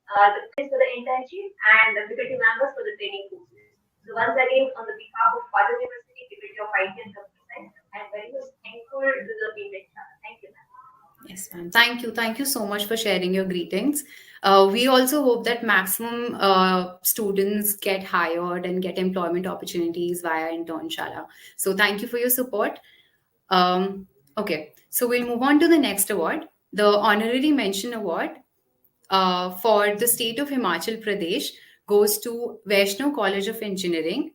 the for the internship and the faculty members for the training courses. So once again, on the behalf of Father University, Faculty of IT and Computer Science, I am very much thankful to the Internshala. Thank you, ma'am. Yes, ma'am. Thank you. Thank you so much for sharing your greetings. We also hope that maximum students get hired and get employment opportunities via Internshala. So thank you for your support. Okay, so we'll move on to the next award, the Honorary Mention Award for the state of Himachal Pradesh goes to Vaishnav College of Engineering,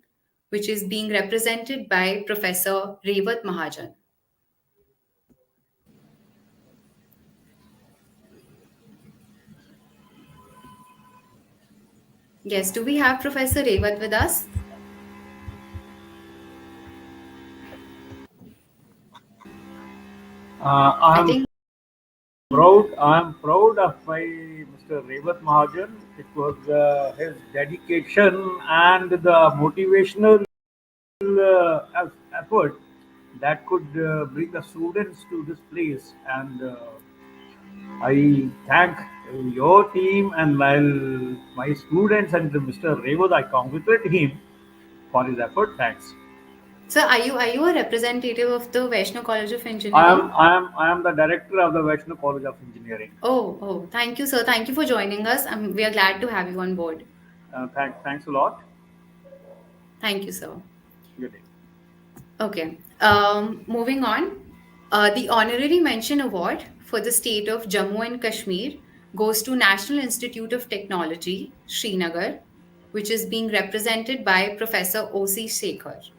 which is being represented by Professor Revat Mahajan. Yes, do we have Professor Revat with us? I I'm think proud of my Mr. Revat Mahajan. It was his dedication and the motivational effort that could bring the students to this place. And I thank your team and my students and Mr. Revat. I congratulate him for his effort. Thanks. so. Are you a representative of the Vaishnav College of I am Engineering? I am I am the director of the Vaishnav College of Engineering. Oh, thank you, sir. Thank you for joining us. We are glad to have you on board. Thanks a lot. Thank you, sir. Good day. Okay. Moving on, the Honorary Mention Award for the state of Jammu and Kashmir goes to National Institute of Technology, Srinagar, which is being represented by Professor O.C. Shekhar.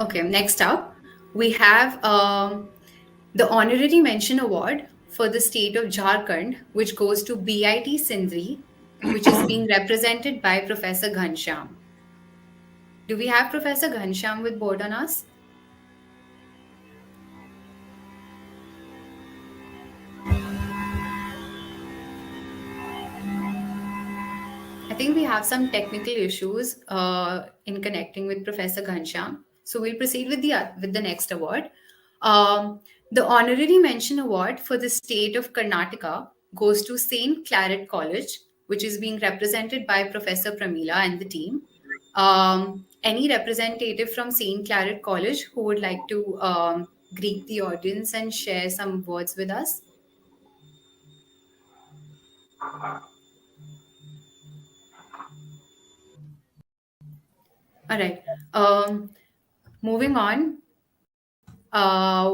Okay, next up, we have the Honorary Mention Award for the state of Jharkhand, which goes to BIT Sindri, which is being represented by Professor Ghanshyam. Do we have Professor Ghanshyam with board on us? I think we have some technical issues in connecting with Professor Ghanshyam. So we'll proceed with the next award. The Honorary Mention Award for the state of Karnataka goes to St. Claret College, which is being represented by Professor Pramila and the team. Any representative from St. Claret College who would like to greet the audience and share some words with us? All right. Moving on,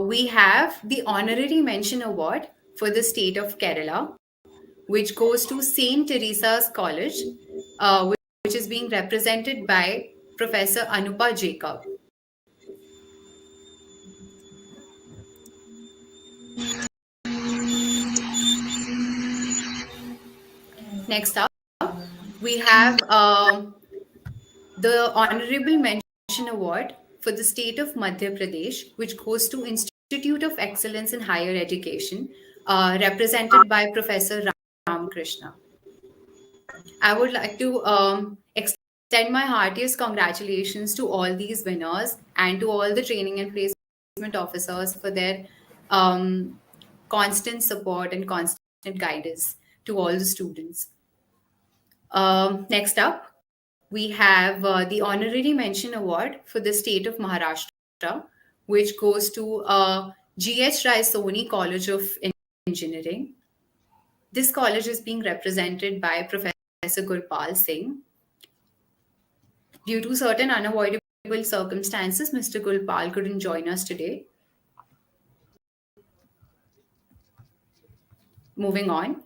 we have the Honorary Mention Award for the state of Kerala, which goes to St. Teresa's College, which is being represented by Professor Anupa Jacob. Next up, we have the Honorable Mention Award for the state of Madhya Pradesh, which goes to Institute of Excellence in Higher Education, represented by Professor Ramakrishna. I would like to extend my heartiest congratulations to all these winners and to all the training and placement officers for their um, constant support and constant guidance to all the students. Next up, we have the Honorary Mention Award for the state of Maharashtra, which goes to G.H. Rai Soni College of Engineering. This college is being represented by Professor Gurpal Singh. Due to certain unavoidable circumstances, Mr. Gulpal couldn't join us today. Moving on,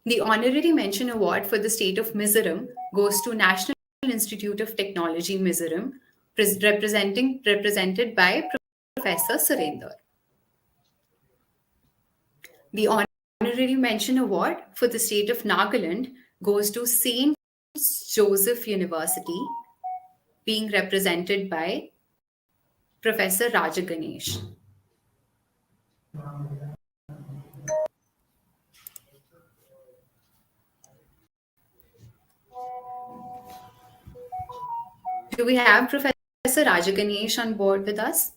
the Honorary Mention Award for the state of Mizoram goes to National Institute of Technology, Mizoram, represented by Professor Surender. The Honorary Mention Award for the state of Nagaland goes to St. Joseph University, being represented by Professor Rajaganesh. Do we have Professor Rajaganesh on board with us?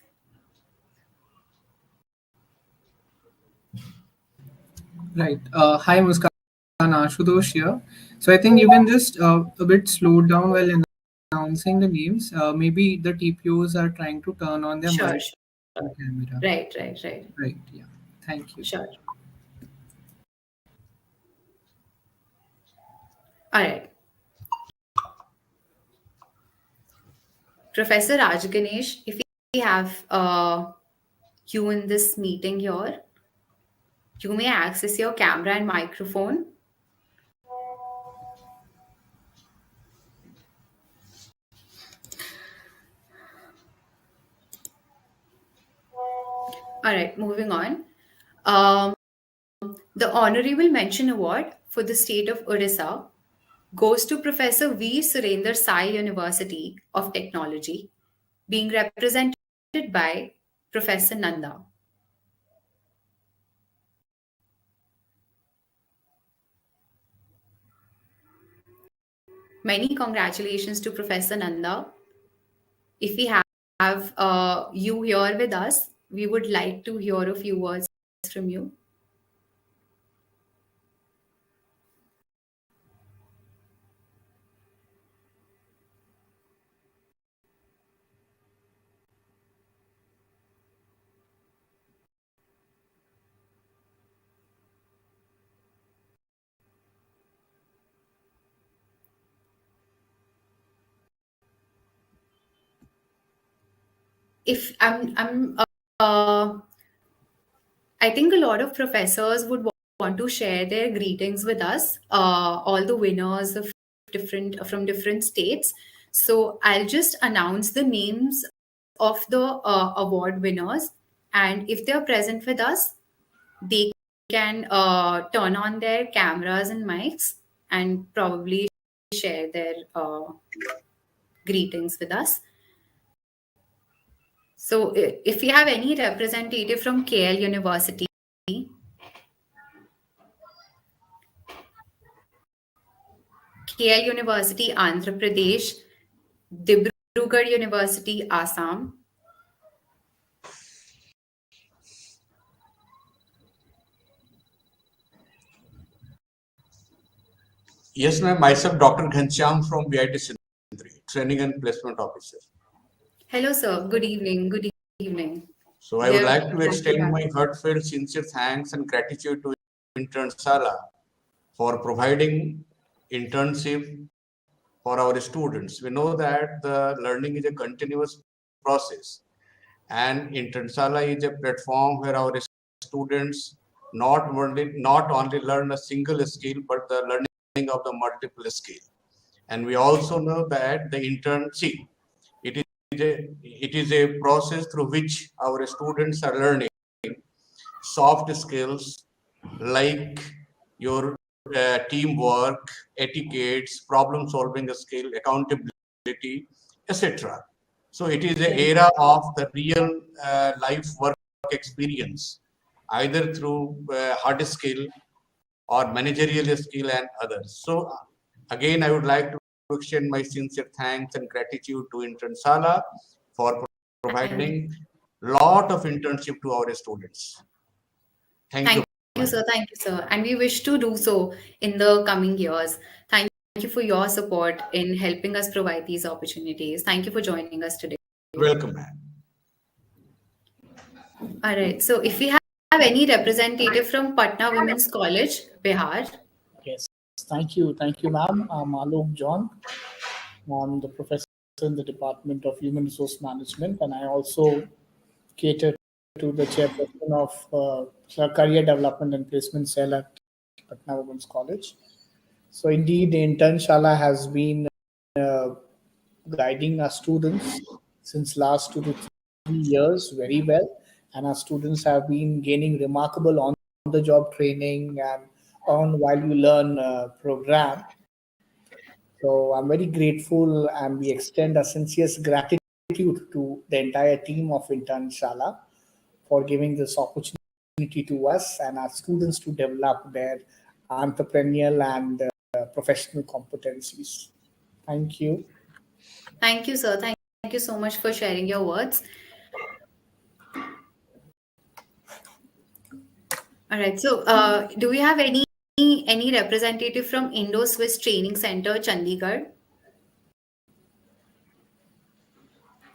Right. Hi, Muskan. Ashutosh here. So I think you can just a bit slow down while announcing the names. Maybe the TPOs are trying to turn on their Sure, mic sure. and camera. Right. Right. Yeah. Thank you. Sure. All right. Professor Rajaganesh, if we have you in this meeting here, you may access your camera and microphone. All right, moving on. Um, the Honorable Mention Award for the state of Odisha goes to Professor V. Surender Sai University of Technology, being represented by Professor Nanda. Many congratulations to Professor Nanda. If we have you here with us, we would like to hear a few words from you. If uh, I think a lot of professors would want to share their greetings with us, all the winners of different states. So I'll just announce the names of the award winners, and if they're present with us, they can turn on their cameras and mics and probably share their greetings with us. So if you have any representative from KL University, KL University, Andhra Pradesh, Dibrugarh University, Assam. Yes, ma'am. Myself, Dr. Ghanshyam from VIT Sindri, Training and Placement Officer. Hello, sir. Good evening. Good evening. So I We would are like to glad to extend have my you. heartfelt, sincere thanks and gratitude to Internshala for providing internship for our students. We know that the learning is a continuous process, and Internshala is a platform where our students not only learn a single skill, but the learning of the multiple skill. And we also know that the internship it it is a process through which our students are learning soft skills like your teamwork, etiquettes, problem solving skill, accountability, etc. So it is an Right. era of the real life work experience, either through hard skill or managerial skill and others. So again, I would like to extend my sincere thanks and gratitude to Internshala for And providing lot of internship to our students. Thank you, thank you, ma'am. sir. Thank you, sir. And we wish to do so in the coming years. Thank you for your support in helping us provide these opportunities. Thank you for joining us today. Welcome, ma'am. All right. So if we have any representative from Patna Women's College, Bihar. Yes, thank you, ma'am. I'm Alok John. I'm the professor in the Department of Human Resource Management, and I also cater to the chairperson of Career Development and Placement Cell at Patna Women's College. So, indeed, the Internshala has been uh, guiding our students since last 2 to 3 years very well, and our students have been gaining remarkable on-the-job training and on while you learn program. So I'm very grateful, and we extend a sincere gratitude to the entire team of Internshala for giving this opportunity to us and our students to develop their entrepreneurial and professional competencies. Thank you. Thank you, sir. Thank you so much for sharing your words. All right. So, do we have any representative from Indo Swiss Training Center, Chandigarh?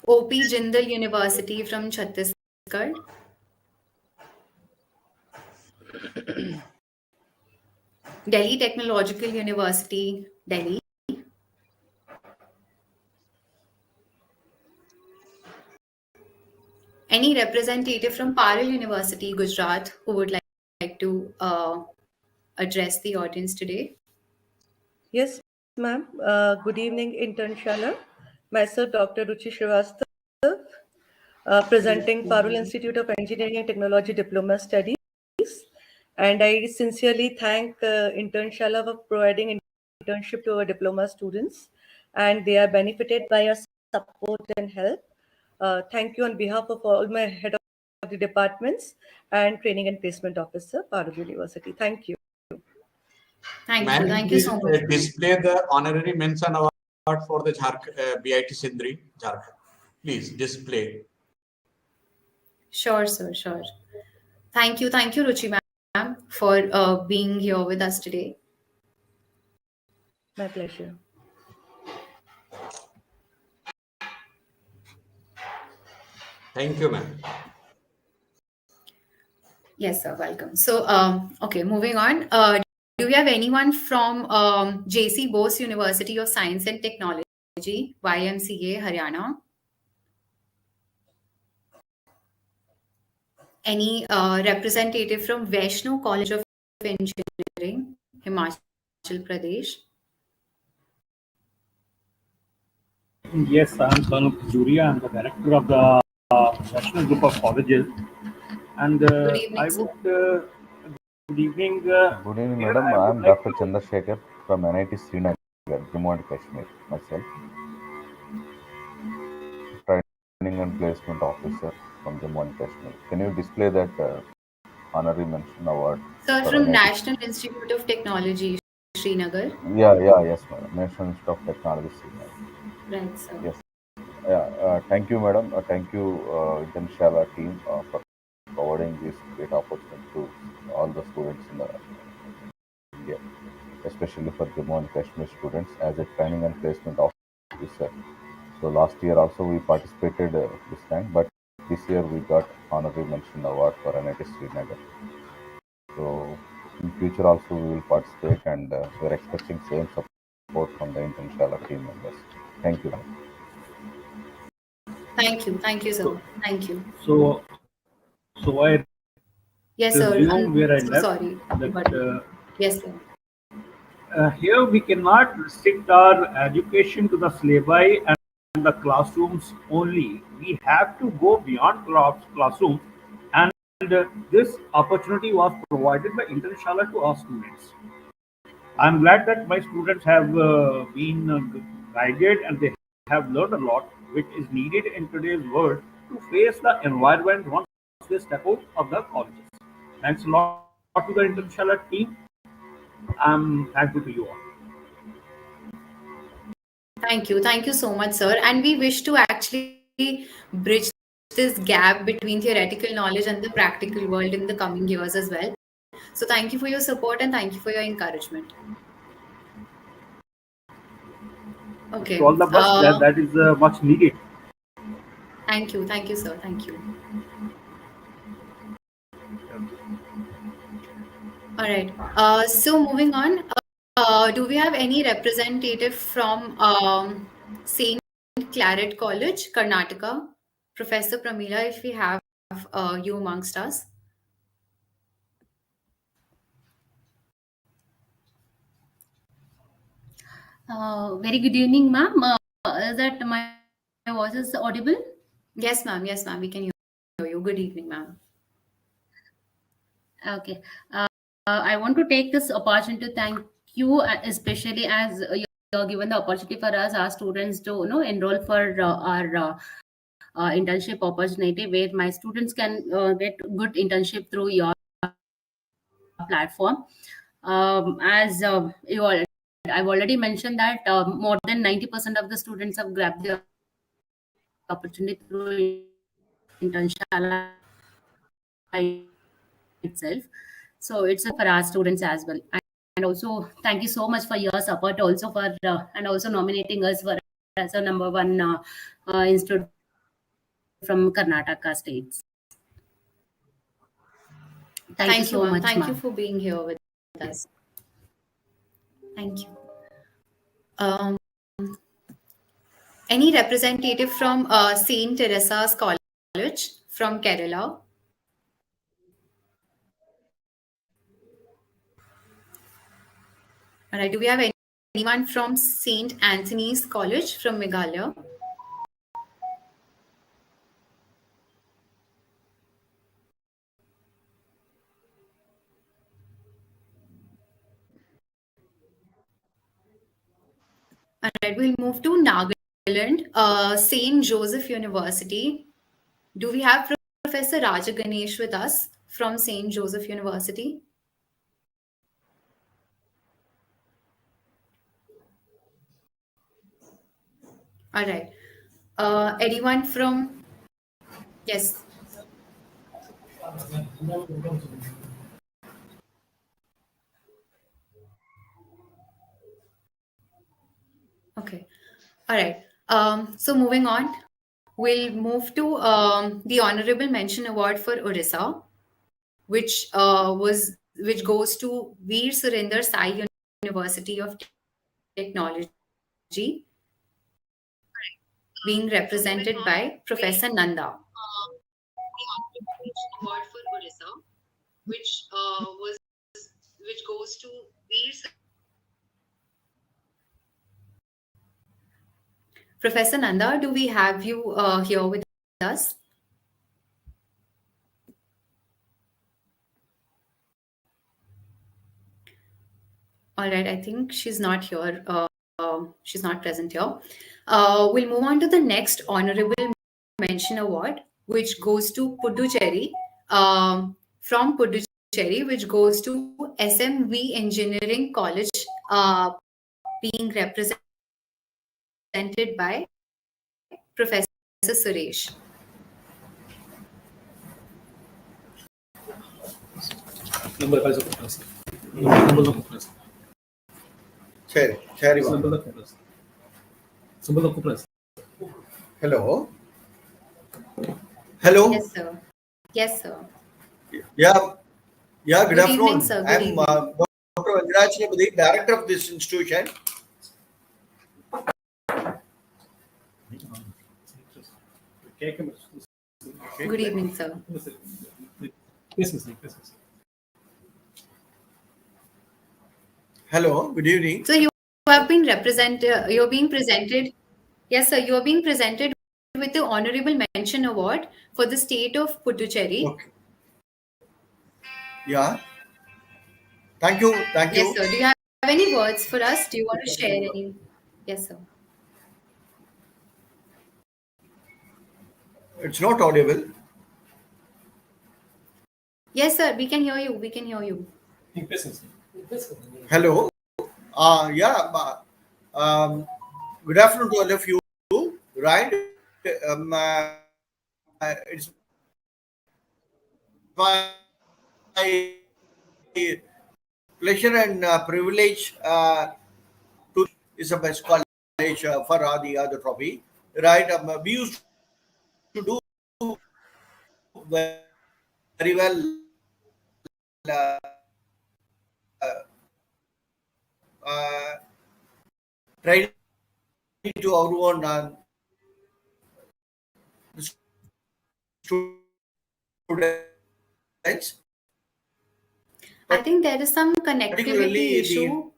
OP Jindal University from Chhattisgarh? Delhi Technological University, Delhi? Any representative from Parel University, Gujarat, who would like to address the audience today? Yes, ma'am. Good evening, Internshala. Myself, Dr. Ruchi Srivastava, presenting Parul Institute of Engineering and Technology Diploma Studies. And I sincerely thank Internshala for providing internship to our diploma students, and they are benefited by our support and help. Thank you on behalf of all my head of the departments and training and placement officer, Parul University. Thank you. Thank you. Ma'am, Thank you please so much. display the honorary mention award for the BIT Sindri, Jharkhand. Please display. Sure, sir. Sure. Thank you. Thank you, Ruchi ma'am, for being here with us today. My pleasure. Thank you, ma'am. Yes, sir. Welcome. So, okay, moving on. Do we have anyone from JC Bose University of Science and Technology, YMCA, Haryana? Any representative from Vaishno College of Engineering, Himachal Pradesh? Yes, I'm Colonel Juria. I'm the director of the National Group of Colleges. And Good evening, I sir. would, good evening. Good evening, Here madam. I I would am like Dr. to Chandrasekhar from NIT Srinagar, Jammu and Kashmir, myself. Training and Placement Officer from Jammu and Kashmir. Can you display that honorary mention award Sir, for from NIT? National Institute of Technology, Srinagar. Yes, madam. National Institute of Technology, Srinagar. Right, sir. Yes. Thank you, madam. Thank you, Internshala team, for providing this great opportunity to all the students in India, especially for Jammu and Kashmir students as a training and placement officer. So last year also we participated this time, but this year we got honorary mention award for NIT Srinagar. So in future also we will participate, and we are expecting same support from the Internshala team members. Thank you. Thank you. Thank you, sir. so, Thank you. so I Yes, sir. resume I'm where I so left. sorry. That But yes, sir. here we cannot restrict our education to the syllabi and the classrooms only. We have to go beyond classrooms, and this opportunity was provided by Internshala to our students. I'm glad that my students have been guided, and they have learned a lot, which is needed in today's world to face the environment once they step out of the colleges. Thanks a lot to the Internshala team. I'm thankful to you all. Thank you. Thank you so much, sir. And we wish to actually bridge this gap between theoretical knowledge and the practical world in the coming years as well. So thank you for your support and thank you for your encouragement. Wish Okay. you all the best. That is much needed. Thank you. Thank you, sir. Thank you. All right. So moving on, do we have any representative from St. Claret College, Karnataka? Professor Pramila, if we have you amongst us. Very good evening, ma'am. Is that my voice is audible? Yes, ma'am. Yes, ma'am. We can hear you. Good evening, ma'am. Okay. I want to take this opportunity to thank you, especially as you're given the opportunity for us, our students, to enroll for our internship opportunity, where my students can get good internship through your platform. As I've already mentioned that more than 90% of the students have grabbed the opportunity through Internshala itself. So it's a for our students as well. And also, thank you so much for your support also for and also nominating us for as a number one institute from Karnataka states. Thank you so Thank you, much, ma'am. ma'am. Thank you for being here with us. Thank you. Um, any representative from Saint Teresa's College from Kerala? All right. Do we have anyone from Saint Anthony's College from Meghalaya? All right. We'll move to Nagaland, Saint Joseph University. Do we have Professor Raja Ganesh with us from Saint Joseph University? All right. Anyone from? Yes. Okay. All right. So moving on, we'll move to the Honorable Mention Award for Orissa, which goes to Veer Surinder Sai University of Technology, being represented by Professor Nanda. The Honorable Mention Award for Orissa, which goes to Veer. Professor Nanda, do we have you here with us? All right, I think she's not here. She's not present here. We'll move on to the next Honorable Mention Award, which goes to Puducherry, from Puducherry, which goes to SMV Engineering College, being represented by Professor Suresh. Hello. Hello. Yes, sir. Yes, sir. Yeah. Yeah. Good Good evening, afternoon. sir. Good I'm evening. Dr. Vengrachalapathi, director of this institution. Good evening, sir. Hello. Good evening. So you have been you're being presented. Yes, sir. You are being presented with the Honorable Mention Award for the state of Puducherry. Okay. Yeah. Thank you. Thank Yes, you. sir. Do you have any words for us? Do you want to share any? Yes, sir. It's not audible. Yes, sir. We can hear you. We can hear you. Hello. Yeah. Good afternoon to all of you. Right. It's my pleasure and privilege to is a best college for the trophy. Right. We used to do very well. Uh, uh, Trying to our own students, I think there is some connectivity particularly issue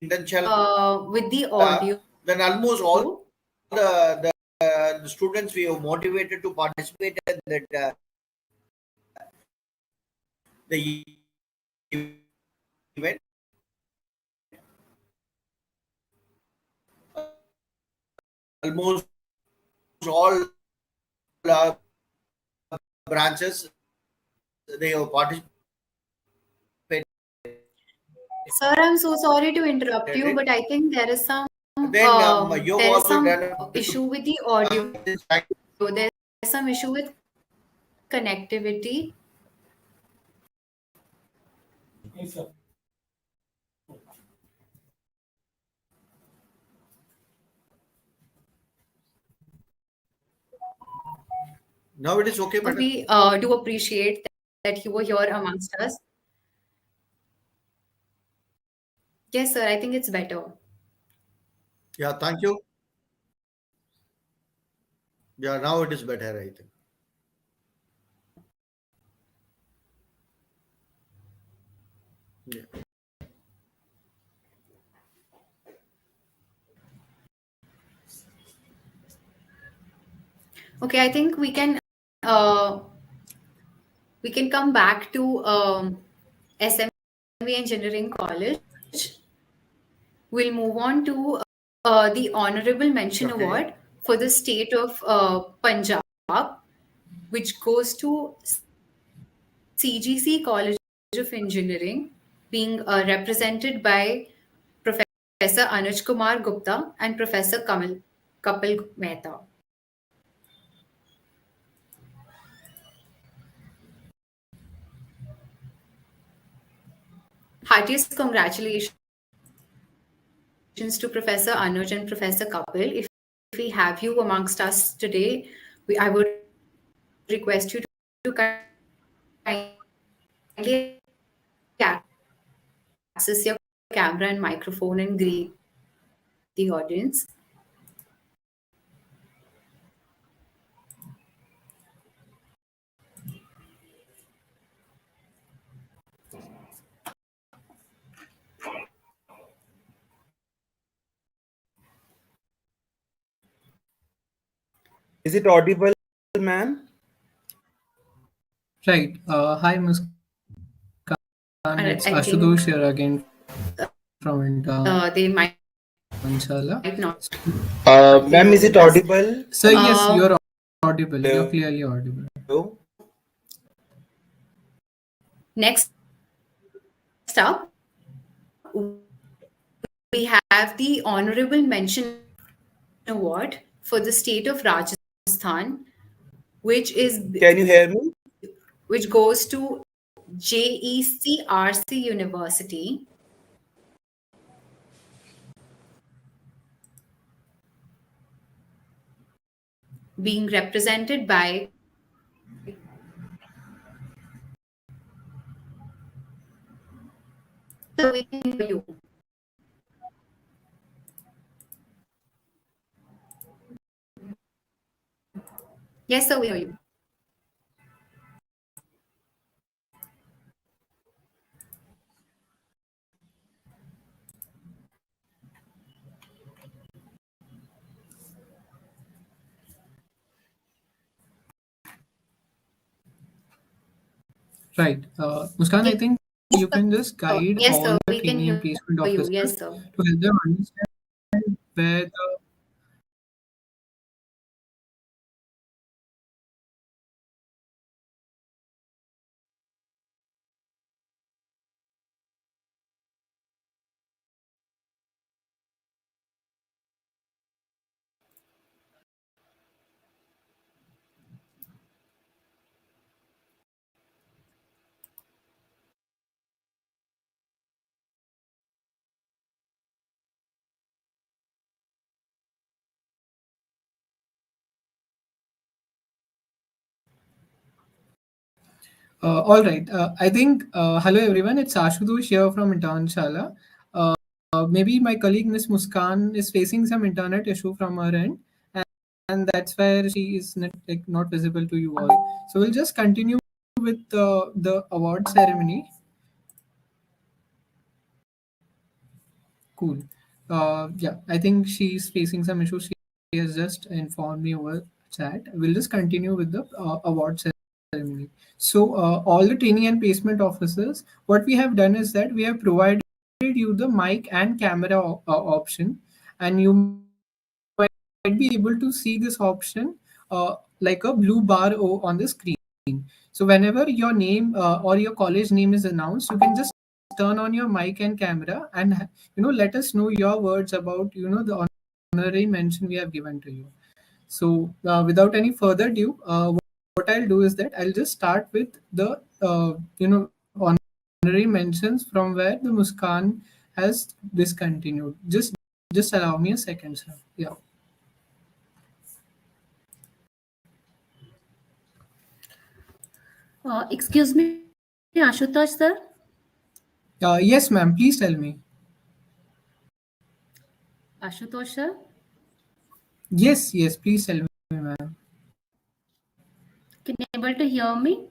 intentional. with the audio. Then almost all the students we have motivated to participate in that the event. Almost all branches they have participated. Sir, I'm so sorry to interrupt you, but I think there is some Then you've there is also some done a issue beautiful with the audio. this fact. There's some issue with connectivity. Now it is okay, But madam. we do appreciate that you were here amongst us. Yes, sir, I think it's better. Yeah, thank you. Yeah, now it is better, I think. Yeah. Okay, I think we can come back to SME Engineering College. We'll move on to the Honorable Mention Okay. Award for the state of Punjab, which goes to CGC College of Engineering, being represented by Professor Anuj Kumar Gupta and Professor Kapil Mehta. Heartiest congratulations to Professor Anuj and Professor Kapil. If we have you amongst us today, I would request you to kindly access your camera and microphone and greet the audience. Is it audible, ma'am? Right. Hi, Muskan. It's I think Ashutosh here again from they might Internshala. not be Ma'am, is it hearing us. audible? So yes, Uh, you're audible. You're Hello? clearly audible. Next up, we have the Honorable Mention Award for the state of Rajasthan, which Can you hear me? goes to JECRC University, being represented by you. Yes, sir, we hear you. Right. Muskan, I think you can just guide Yes, all sir, the we can trainee and hear placement you. officers Yes, sir. to help them understand where the all right. I think, hello everyone, it's Ashutosh here from Internshala. Maybe my colleague Miss Muskan is facing some internet issue from her end, and that's where she is not visible to you all. So we'll just continue with the award ceremony. Cool. Yeah, I think she's facing some issues. She has just informed me over chat. We'll just continue with the award ceremony. So, all the training and placement officers, what we have done is that we have provided you the mic and camera option, and you might be able to see this option like a blue bar on the screen. So, whenever your name or your college name is announced, you can just turn on your mic and camera and let us know your words about the honorary mention we have given to you. So, without any further ado, what I'll do is that I'll just start with the honorary mentions from where the Muskan has discontinued. Just allow me a second, sir. Yeah. Excuse me, Ashutosh sir. Yes, ma'am. Please tell me. Ashutosh sir, Yes, yes. Please tell me, ma'am. can you able to hear me?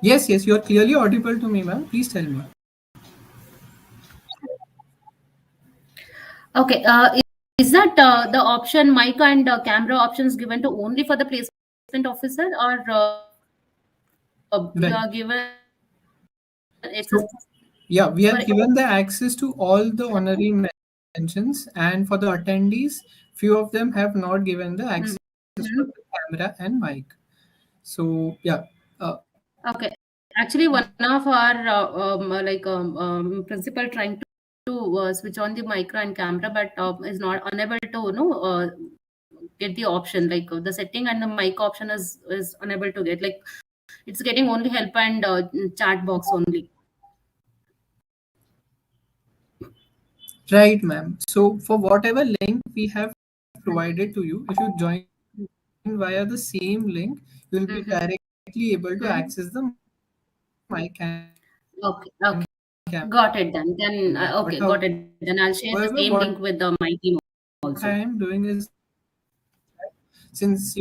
Yes, yes. You are clearly audible to me, ma'am. Please tell me. Okay. Is that the option mic and camera options given to only for the placement officer, or you are given Right. access So, yeah, we for? have given the access to all the honorary mentions, and for the attendees, few of them have not given the access for the Mhm. camera and mic. So, yeah. Okay. Actually, one of our principal trying to switch on the micro and camera, but is not unable to get the option. Like the setting and the mic option is unable to get. Like it's getting only help and chat box only. Right, ma'am. So, for whatever link we have provided to you, if you join via the same link, you will be directly Mm-hmm. able to access the mic and camera. Okay. Okay. Got it then. Then But okay, however, got it. Then I'll share the what same I link am with doing my is team that also. since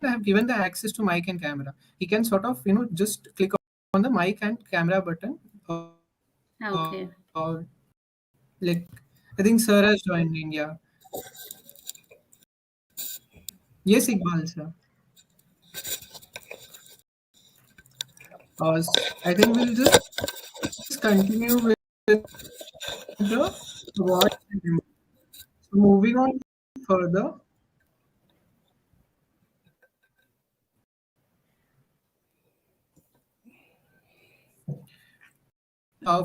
I have given the access to mic and camera, he can sort of just click on the mic and camera button. Okay. Like I think sir has joined in. Yeah. Yes, Iqbal sir. I think we'll just continue with the award ceremony. So moving on further,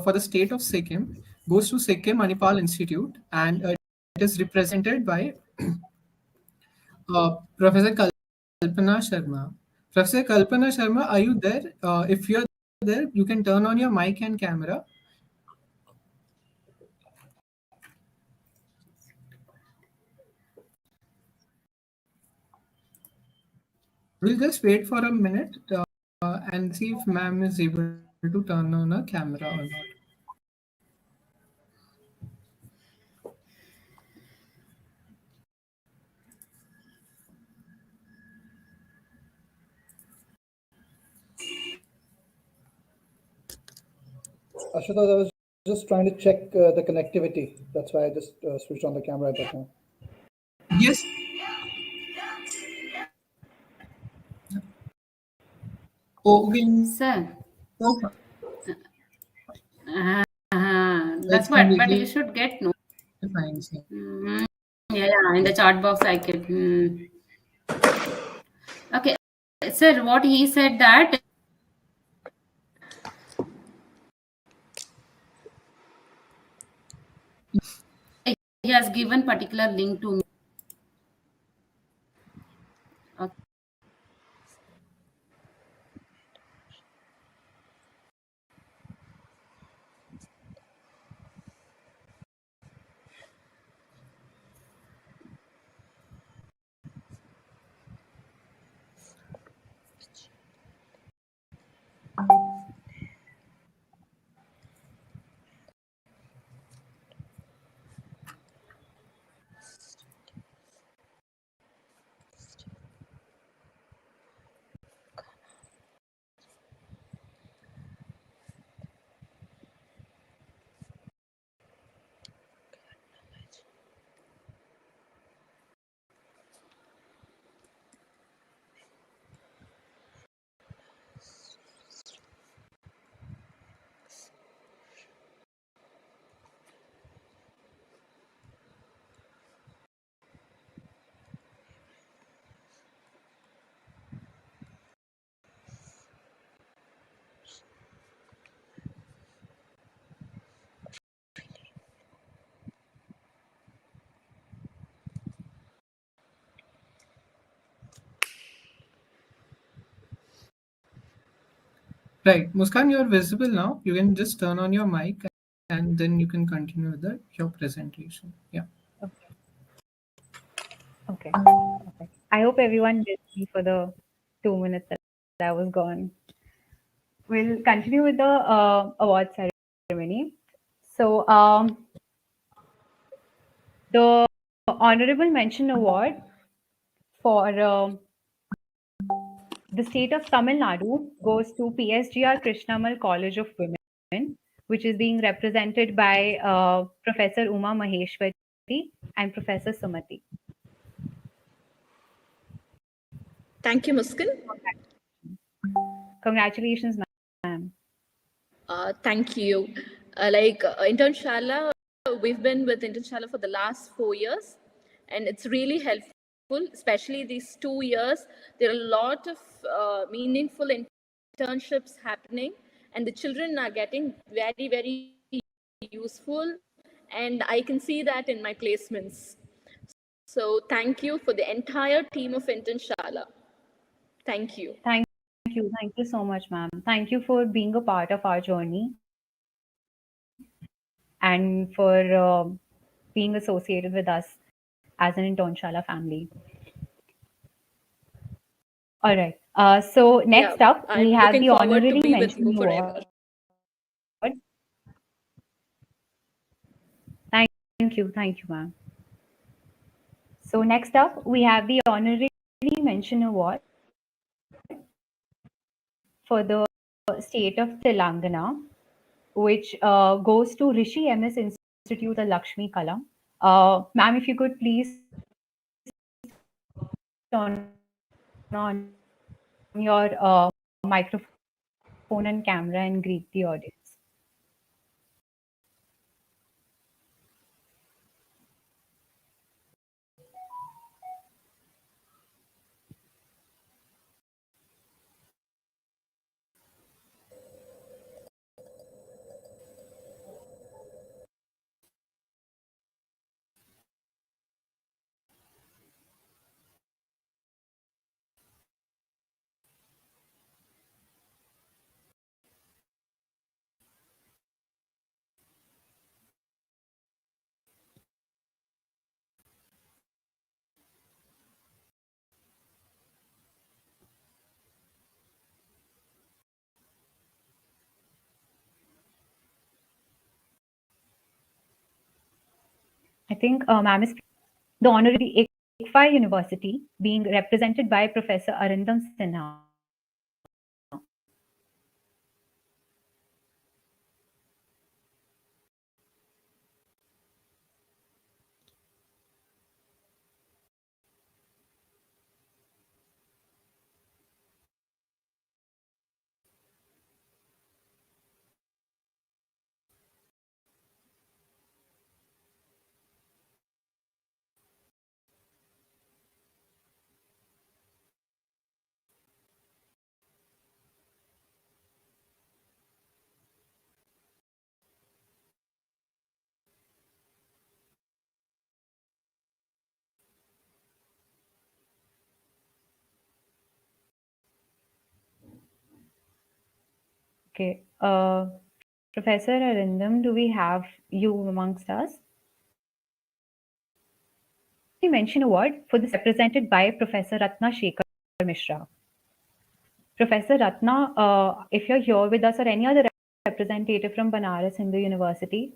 for the state of Sikkim goes to Sikkim Manipal Institute, and it is represented by Professor Kalpana Sharma. Professor Kalpana Sharma, are you there? If you're there, you can turn on your mic and camera. We'll just wait for a minute and see if ma'am is able to turn on her camera or not. Ashutosh, I was just trying to check the connectivity. That's why I just switched on the camera at that time. Yes. Okay. Sir. No, That's that's what. But you completely should get no. fine, sir. Mm, yeah, yeah, in the chat box I can. Okay, sir, what he said that he has given particular link to me. Okay. Right. Muskan, you're visible now. You can just turn on your mic and then you can continue with your presentation. Yeah. Okay. Okay. Okay. I hope everyone did me for the 2 minutes that I was gone. We'll continue with the award ceremony. So, the honorable mention award for the state of Tamil Nadu goes to PSGR Krishnamal College of Women, which is being represented by Professor Uma Maheshwari and Professor Sumati. Thank you, Muskan. Congratulations, ma'am. Thank you. Internshala, we've been with Internshala for the last 4 years, and it's really helpful, especially these 2 years. There are a lot of meaningful internships happening, and the children are getting very, very useful, and I can see that in my placements. So thank you for the entire team of Internshala. Thank you. Thank you. Thank you so much, ma'am. Thank you for being a part of our journey and for being associated with us as an Internshala family. All right. So Yeah, next up, we I'm have looking the forward to honorary be with you mention forever. award. Thank you. Thank you, ma'am. So next up, we have the honorary mention award for the state of Telangana, which goes to Rishi MS Institute of Lakshmi Kalam. Ma'am, if you could please turn on your microphone and camera and greet the audience. I think ma'am is the honorary ICFI University being represented by Professor Arindam Sinha. Okay. Professor Arindam, do we have you amongst us? The mention award for this represented by Professor Ratna Shekhar Mishra. Professor Ratna, if you're here with us or any other representative from Banaras Hindu University.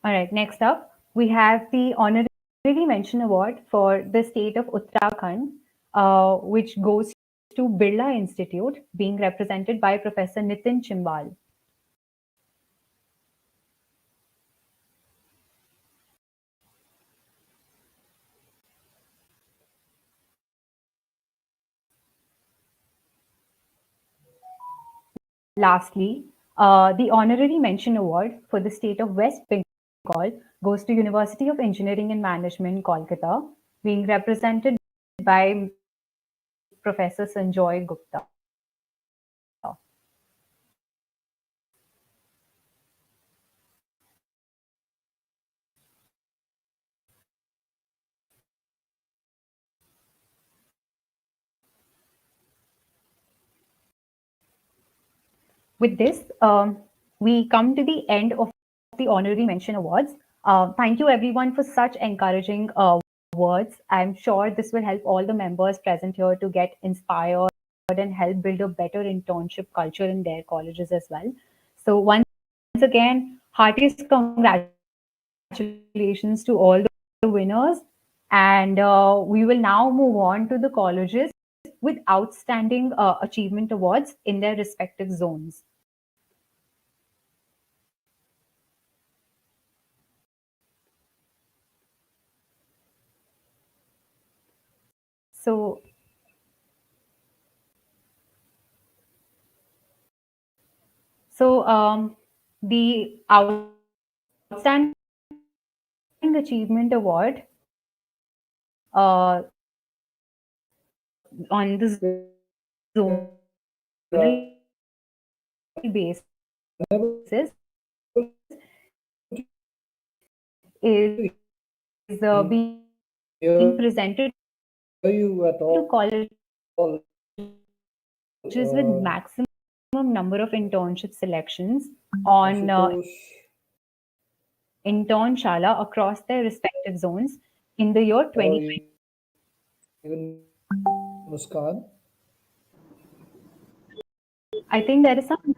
All right, next up, we have the honorary mention award for the state of Uttarakhand, which goes to Birla Institute, being represented by Professor Nitin Chimbal. Lastly, the honorary mention award for the state of West Bengal goes to University of Engineering and Management, Kolkata, being represented by Professor Sanjoy Gupta. With this, we come to the end of the Honorary Mention Awards. Thank you everyone for such encouraging words. I'm sure this will help all the members present here to get inspired and help build a better internship culture in their colleges as well. So once again, heartiest congratulations to all the winners. And we will now move on to the colleges with outstanding achievement awards in their respective zones. So the outstanding achievement award on the zonal basis is being presented to colleges with maximum number of internship selections on Internshala across their respective zones in the year 2020. Muskan. I think there is some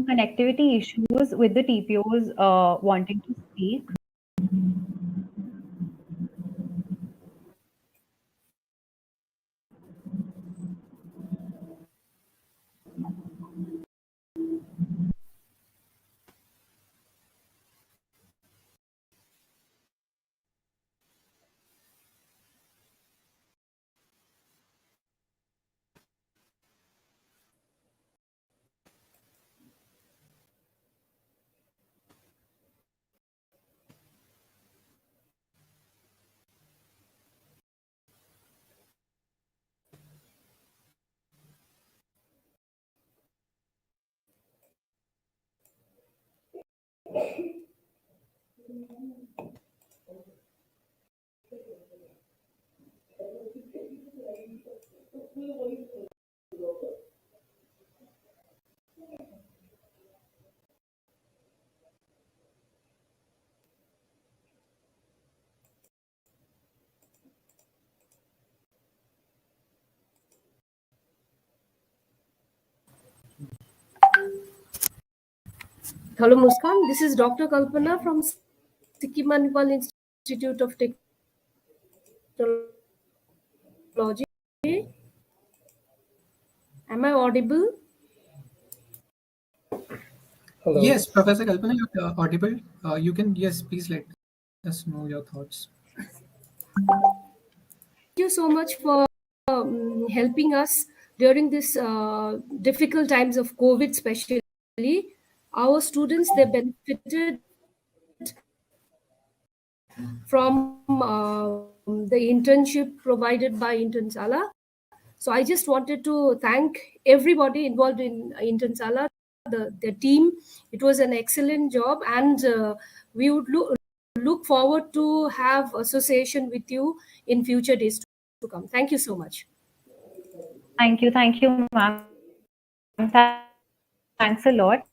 connectivity issues with the TPOs wanting to speak. Hello, Muskan. This is Dr. Kalpana from Sikkim Manipal Institute of Technology. Am I audible? Hello. Yes, Professor Kalpana, you're audible. You can, yes, please let us know your thoughts. Thank you so much for helping us during this difficult times of COVID, especially. Our students, they benefited from the internship provided by Internshala. So I just wanted to thank everybody involved in Internshala, the team. It was an excellent job, and we would look forward to have association with you in future days to come. Thank you so much. Thank you, ma'am. Thanks a lot.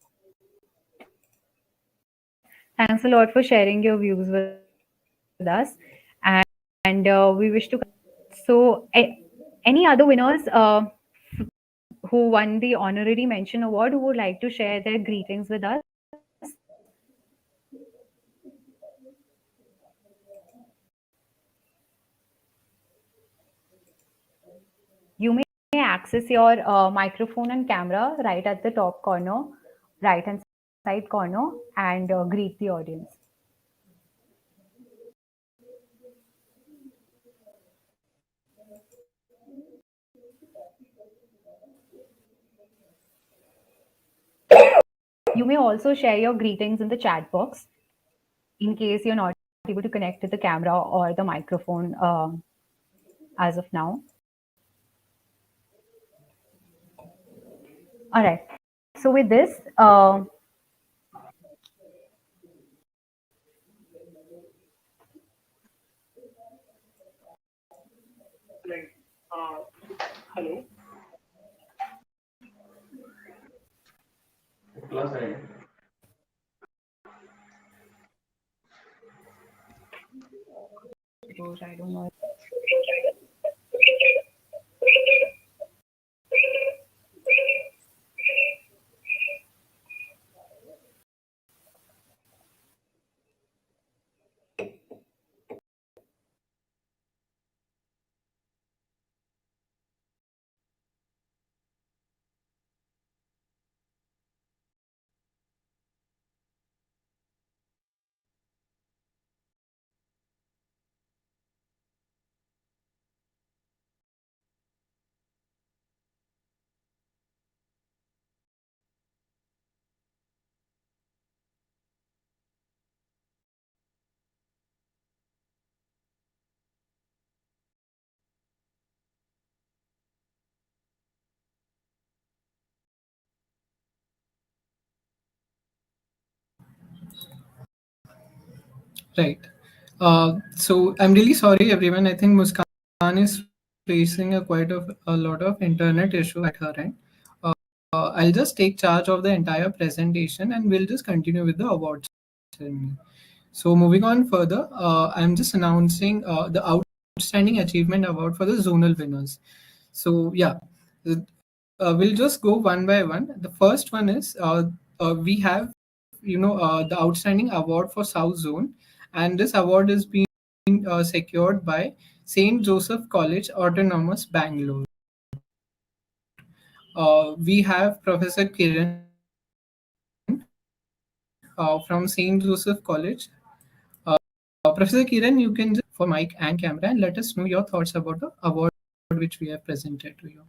Thanks a lot for sharing your views with us, and we wish to. So, any other winners who won the honorary mention award who would like to share their greetings with us? You may access your microphone and camera right at the top corner, right hand side corner, and greet the audience. You may also share your greetings in the chat box in case you're not able to connect to the camera or the microphone as of now. All right. So with this, Hello. Gosh, I don't know. Right. So I'm really sorry, everyone. I think Muskan is facing a lot of internet issue at her end. I'll just take charge of the entire presentation and we'll just continue with the awards ceremony. So moving on further, I'm just announcing the Outstanding Achievement Award for the zonal winners. So yeah, we'll just go one by one. The first one is we have the Outstanding Award for South Zone, and this award is being secured by Saint Joseph College Autonomous Bangalore. We have Professor Kiran from Saint Joseph College. Professor Kiran, you can just for mic and camera and let us know your thoughts about the award which we have presented to you.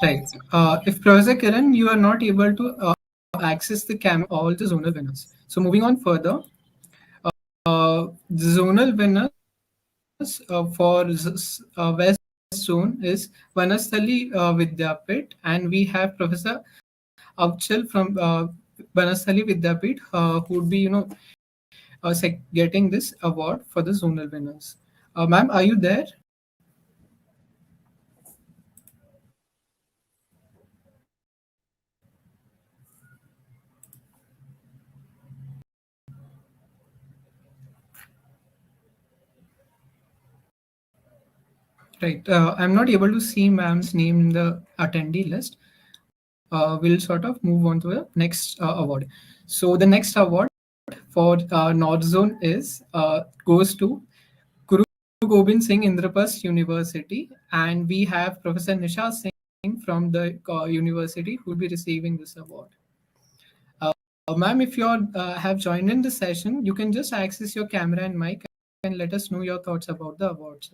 Right. If Professor Kiran, you are not able to access the camera, all the zonal winners. So moving on further, the zonal winners for West Zone is Vanasthali Vidyapit, and we have Professor Avchal from Vanasthali Vidyapit, who would be getting this award for the zonal winners. Ma'am, are you there? Right. I'm not able to see ma'am's name in the attendee list. We'll sort of move on to the next award. So the next award for North Zone is goes to Guru Gobind Singh Indraprasth University, and we have Professor Nisha Singh from the university who will be receiving this award. Ma'am, if you have joined in the session, you can just access your camera and mic and let us know your thoughts about the awards.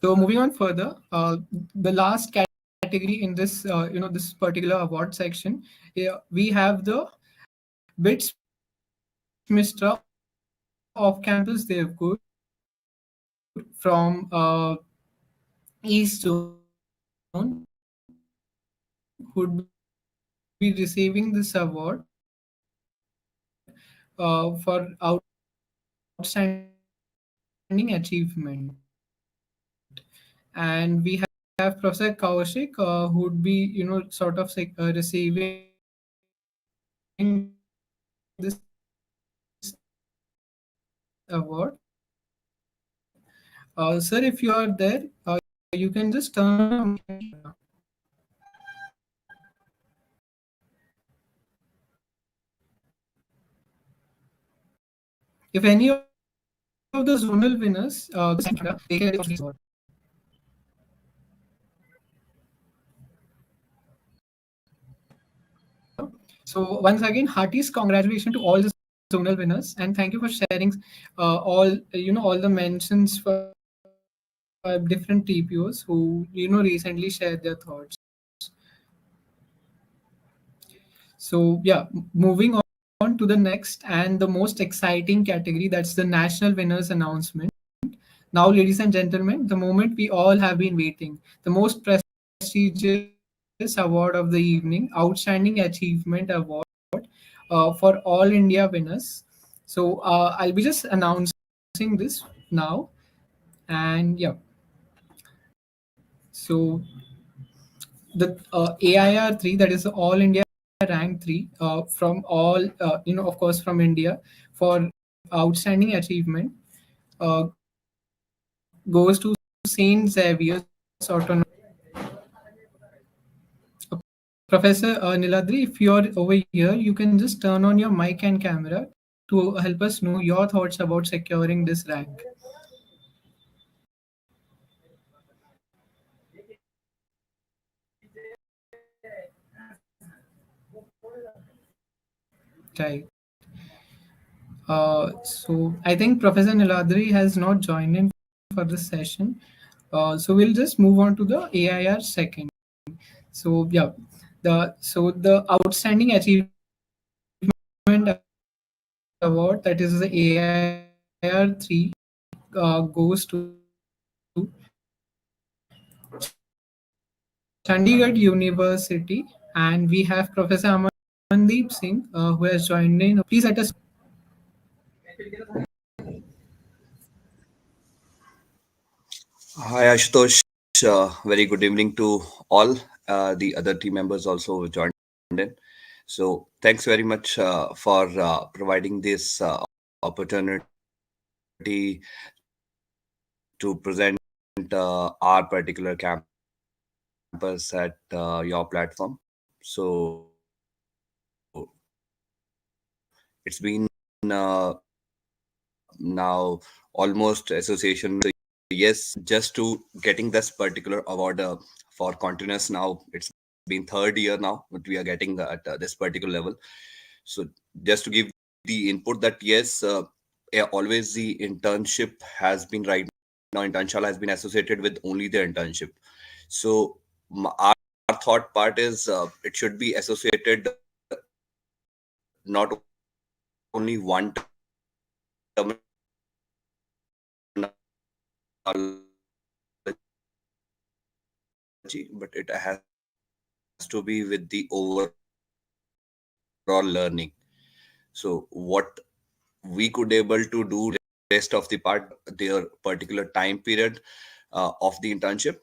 So moving on further, the last category in this this particular award section, we have the BITS Mistra off campus Devgur from East Zone, would be receiving this award for outstanding achievement, and we have Professor Kaushik who would be receiving this award. Sir, if you are there, you can just turn on your mic and camera. If any of the zonal winners they can this award. So once again, heartiest congratulations to all the zonal winners, and thank you for sharing all the mentions for different TPOs who recently shared their thoughts. So yeah, moving on to the next and the most exciting category, that's the national winners announcement. Now, ladies and gentlemen, the moment we all have been waiting, the most prestigious award of the evening, Outstanding Achievement Award for all India winners. So I'll be just announcing this now. And yeah, so the AIR 3, that is the All India Rank 3, from all, of course, from India, for outstanding achievement, goes to St. Xavier's Autonomous. Professor Niladri, if you're over here, you can just turn on your mic and camera to help us know your thoughts about securing this rank. Right. So I think Professor Niladri has not joined in for this session. So we'll just move on to the AIR second. So yeah, the outstanding achievement award, that is the AIR 3, goes to Chandigarh University, and we have Professor Amandeep Singh who has joined in. Please let us. Hi, Ashutosh. Very good evening to all. The other team members also joined in. So, thanks very much for providing this opportunity to present our particular campus at your platform. So, it's been now almost association. Yes, just to getting this particular award for continuous now. It's been third year now, but we are getting at this particular level. So just to give the input that yes, always the internship has been right now. Internshala has been associated with only the internship. So our thought part is it should be associated not only one but it has to be with the overall learning. So what we could able to do rest of the part their particular time period of the internship,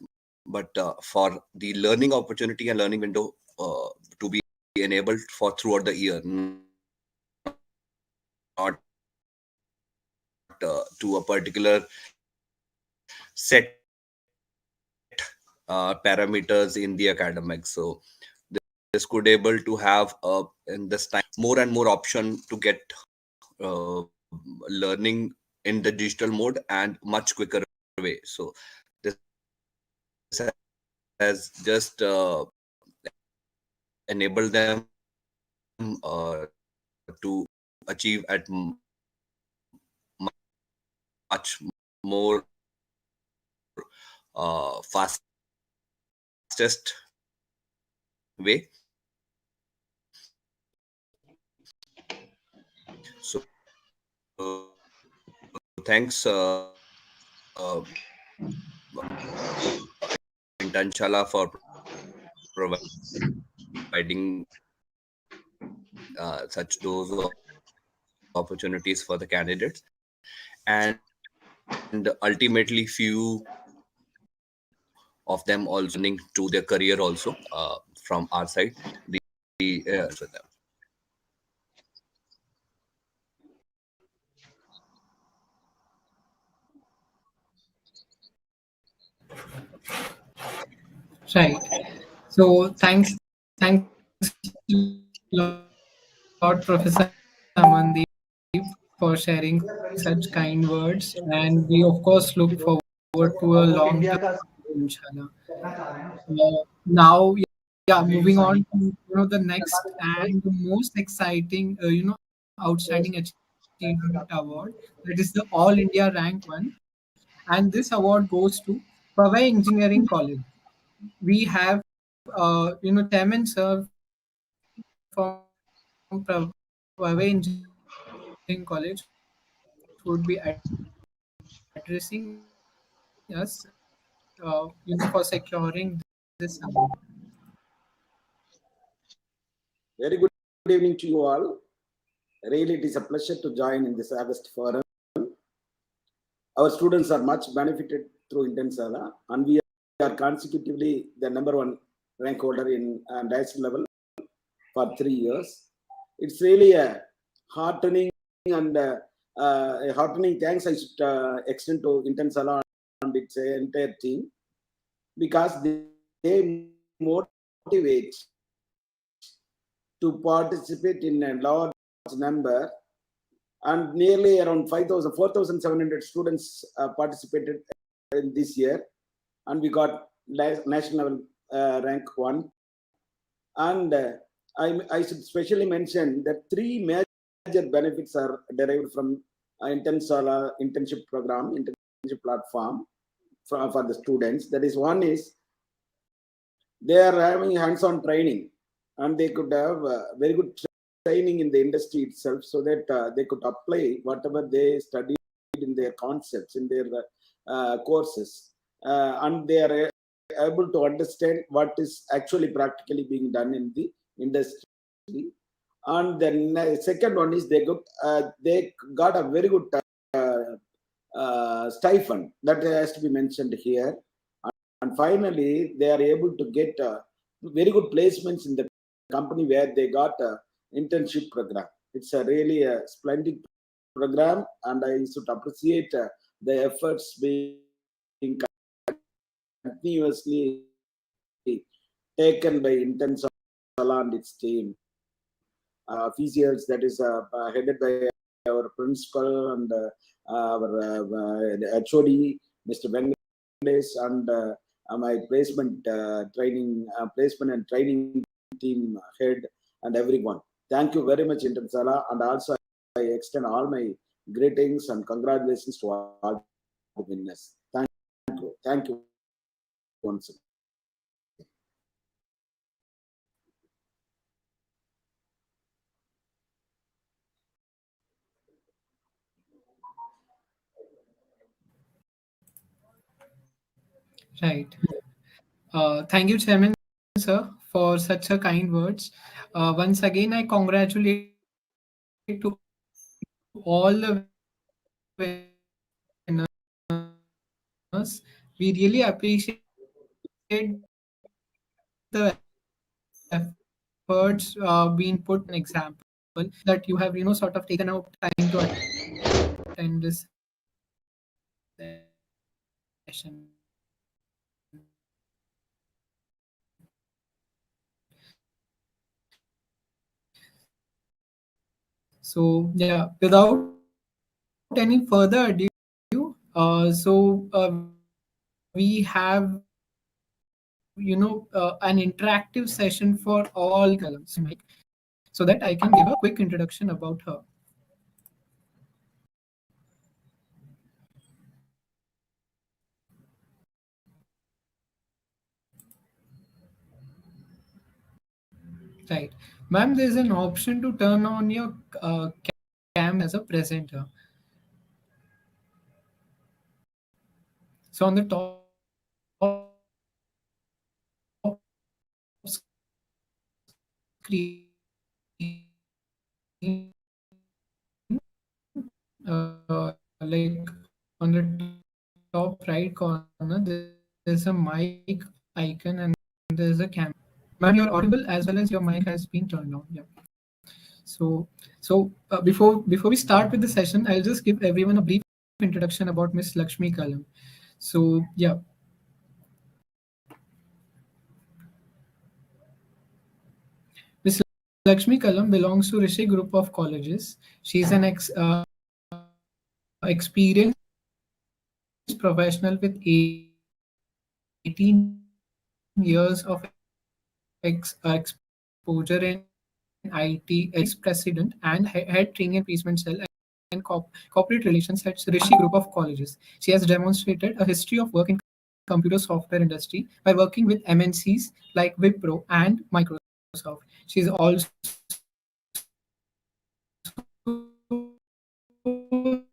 but for the learning opportunity and learning window to be enabled for throughout the year, not to a particular set parameters in the academics. So this could able to have in this time more and more option to get learning in the digital mode and much quicker way. So this has just enabled them to achieve at much more fastest way. So thanks Internshala for providing such those opportunities for the candidates, and ultimately few of them also linked to their career also from our side. So them. Right. So thanks Lord Professor Amandeep for sharing such kind words, and we of course look forward to a long term, inshallah. Now, yeah, moving on to the next and the most exciting, Outstanding Achievement Award. That is the All India Rank 1. And this award goes to Powai Engineering College. We have, Chairman Sir from Powai Engineering College would be addressing us, for securing this award. Very good evening to you all. Really, it is a pleasure to join in this August forum. Our students are much benefited through Internshala, and we are consecutively the number one rank holder in national level for 3 years. It's really a heartening and a heartening thanks I should extend to Internshala and its entire team, because they motivate to participate in a large number, and nearly around 4,700 students participated in this year, and we got national level rank 1. And I should specially mention that 3 major benefits are derived from Internshala internship program, internship platform for the students. That is, one is they are having hands-on training, and they could have very good training in the industry itself, so that they could apply whatever they studied in their concepts, in their courses, and they are able to understand what is actually practically being done in the industry. And then second one is they got a very good stipend that has to be mentioned here. And finally, they are able to get very good placements in the company where they got a internship program. It's a really a splendid program, and I should appreciate the efforts being continuously taken by Internshala and its team. Officials, that is headed by our principal and our HOD, Mr. Venkatesh, and my placement and training team head, and everyone. Thank you very much, Internshala, and also I extend all my greetings and congratulations to all the winners. Thank you once again. Right. Thank you, Chairman Sir, for such a kind words. Once again, I congratulate to all the winners. We really appreciate the efforts being put in example that you have, sort of taken out time to attend this session. So yeah, without any further ado, we have an interactive session for all candidates. So that I can give a quick introduction about her. Right, ma'am. There's an option to turn on your cam as a presenter. So on the top screen, like on the top right corner, there's a mic icon and there's a camera. Ma'am, you're audible as well as your mic has been turned on. Yeah. So before we start with the session, I'll just give everyone a brief introduction about Miss Lakshmi Kalam. So yeah, Miss Lakshmi Kalam belongs to Rishi Group of Colleges. She's an experienced professional with 18 years of exposure in industry. IT president and head training and placement cell and corporate relations at Rishi Group of Colleges. She has demonstrated a history of work in computer software industry by working with MNCs like Wipro and Microsoft. She is also the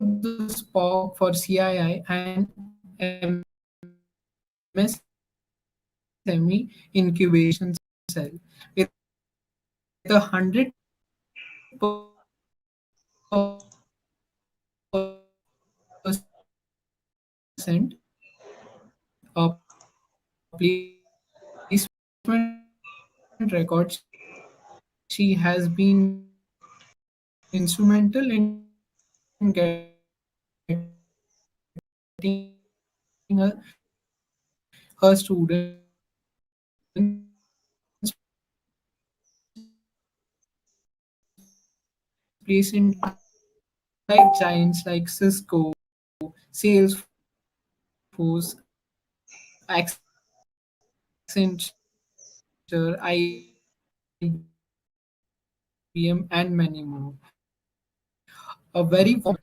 SPOC for CII and MSME incubation cell with 100% placement record. She has been instrumental in getting her students placed in tech giants like Cisco, Salesforce, Accenture, IBM, and many more. A very warm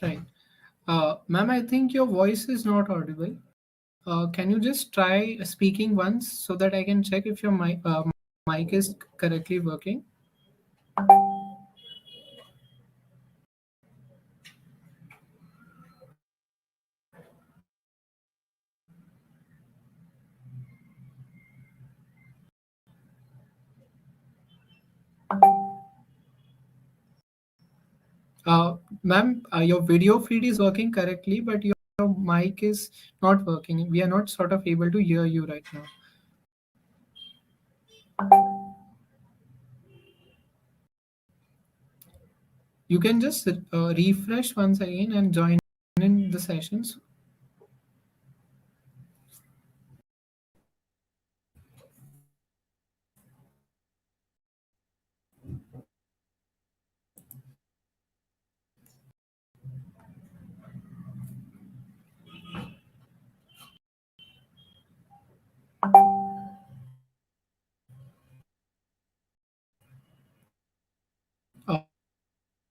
right. Ma'am, I think your voice is not audible. Can you just try speaking once so that I can check if your mic is correctly working? Ma'am, your video feed is working correctly, but your mic is not working. We are not sort of able to hear you right now. You can just refresh once again and join in the sessions.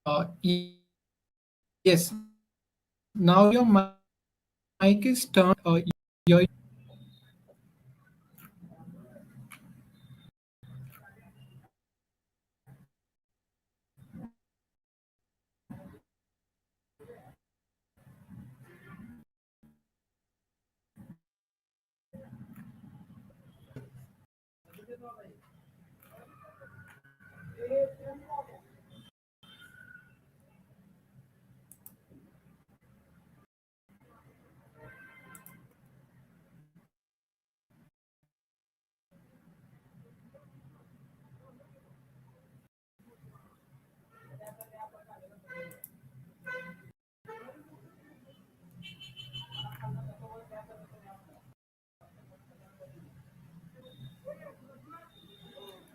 Uh, yes, now your mic is turned. Your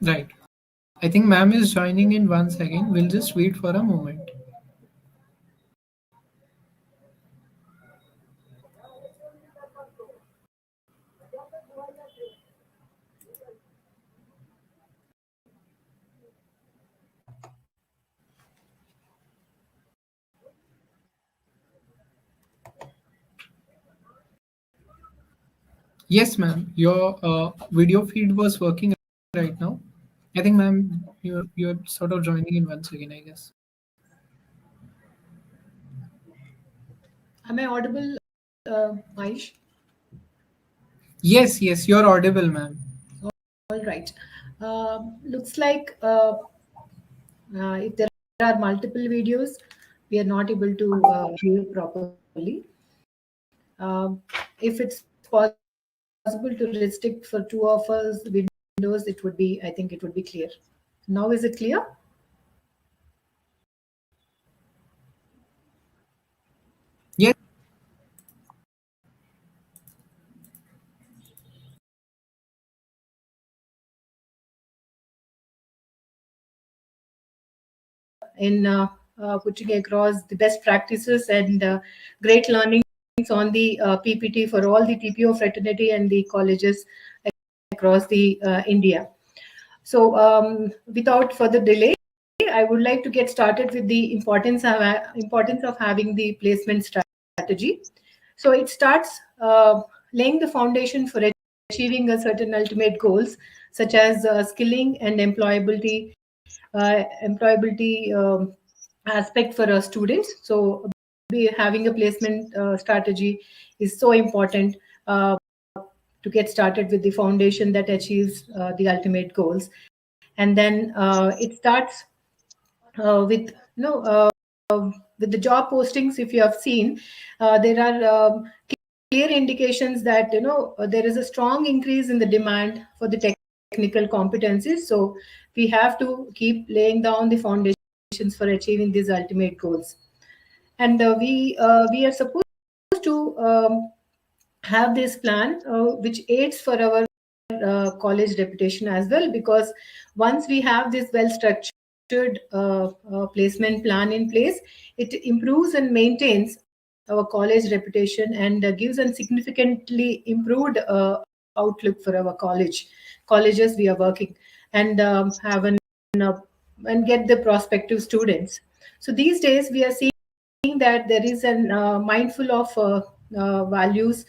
Right. I think ma'am is joining in once again. We'll just wait for a moment. Yes, ma'am. Your video feed was working right now. I think, ma'am, you're sort of joining in once again, I guess. Am I audible, Aish? Yes, yes, you're audible, ma'am. All right. Looks like if there are multiple videos, we are not able to view it properly. If it's possible to restrict for two of us windows, I think it would be clear. Now is it clear? Yes. In putting across the best practices and great learnings on the PPT for all the TPO fraternity and the colleges across the India. So without further delay, I would like to get started with the importance of having the placement strategy. So it starts laying the foundation for achieving a certain ultimate goals, such as skilling and employability aspect for our students. So having a placement strategy is so important to get started with the foundation that achieves the ultimate goals. And then it starts with with the job postings. If you have seen, there are clear indications that there is a strong increase in the demand for the technical competencies. So we have to keep laying down the foundations for achieving these ultimate goals. And we are supposed to have this plan which aids for our college reputation as well, because once we have this well structured placement plan in place, it improves and maintains our college reputation and gives a significantly improved outlook for our colleges we are working, and uh, and get the prospective students. So these days we are seeing that there is an mindful of values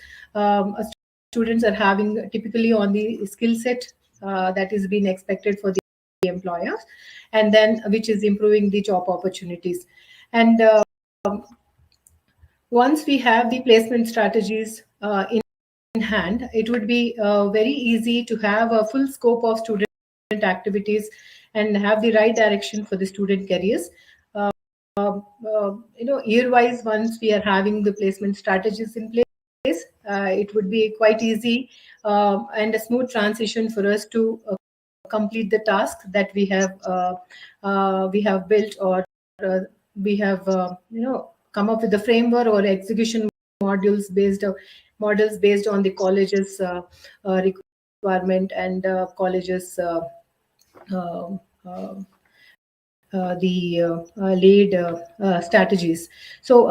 students are having typically on the skill set that is being expected for the employers, and then which is improving the job opportunities. And once we have the placement strategies in hand, it would be very easy to have a full scope of student activities and have the right direction for the student careers. Uh, Year-wise, once we are having the placement strategies in place, it would be quite easy and a smooth transition for us to complete the task that we have built, or uh, we have come up with the framework or execution modules based on the college's requirement and college's uh, uh, laid strategies. So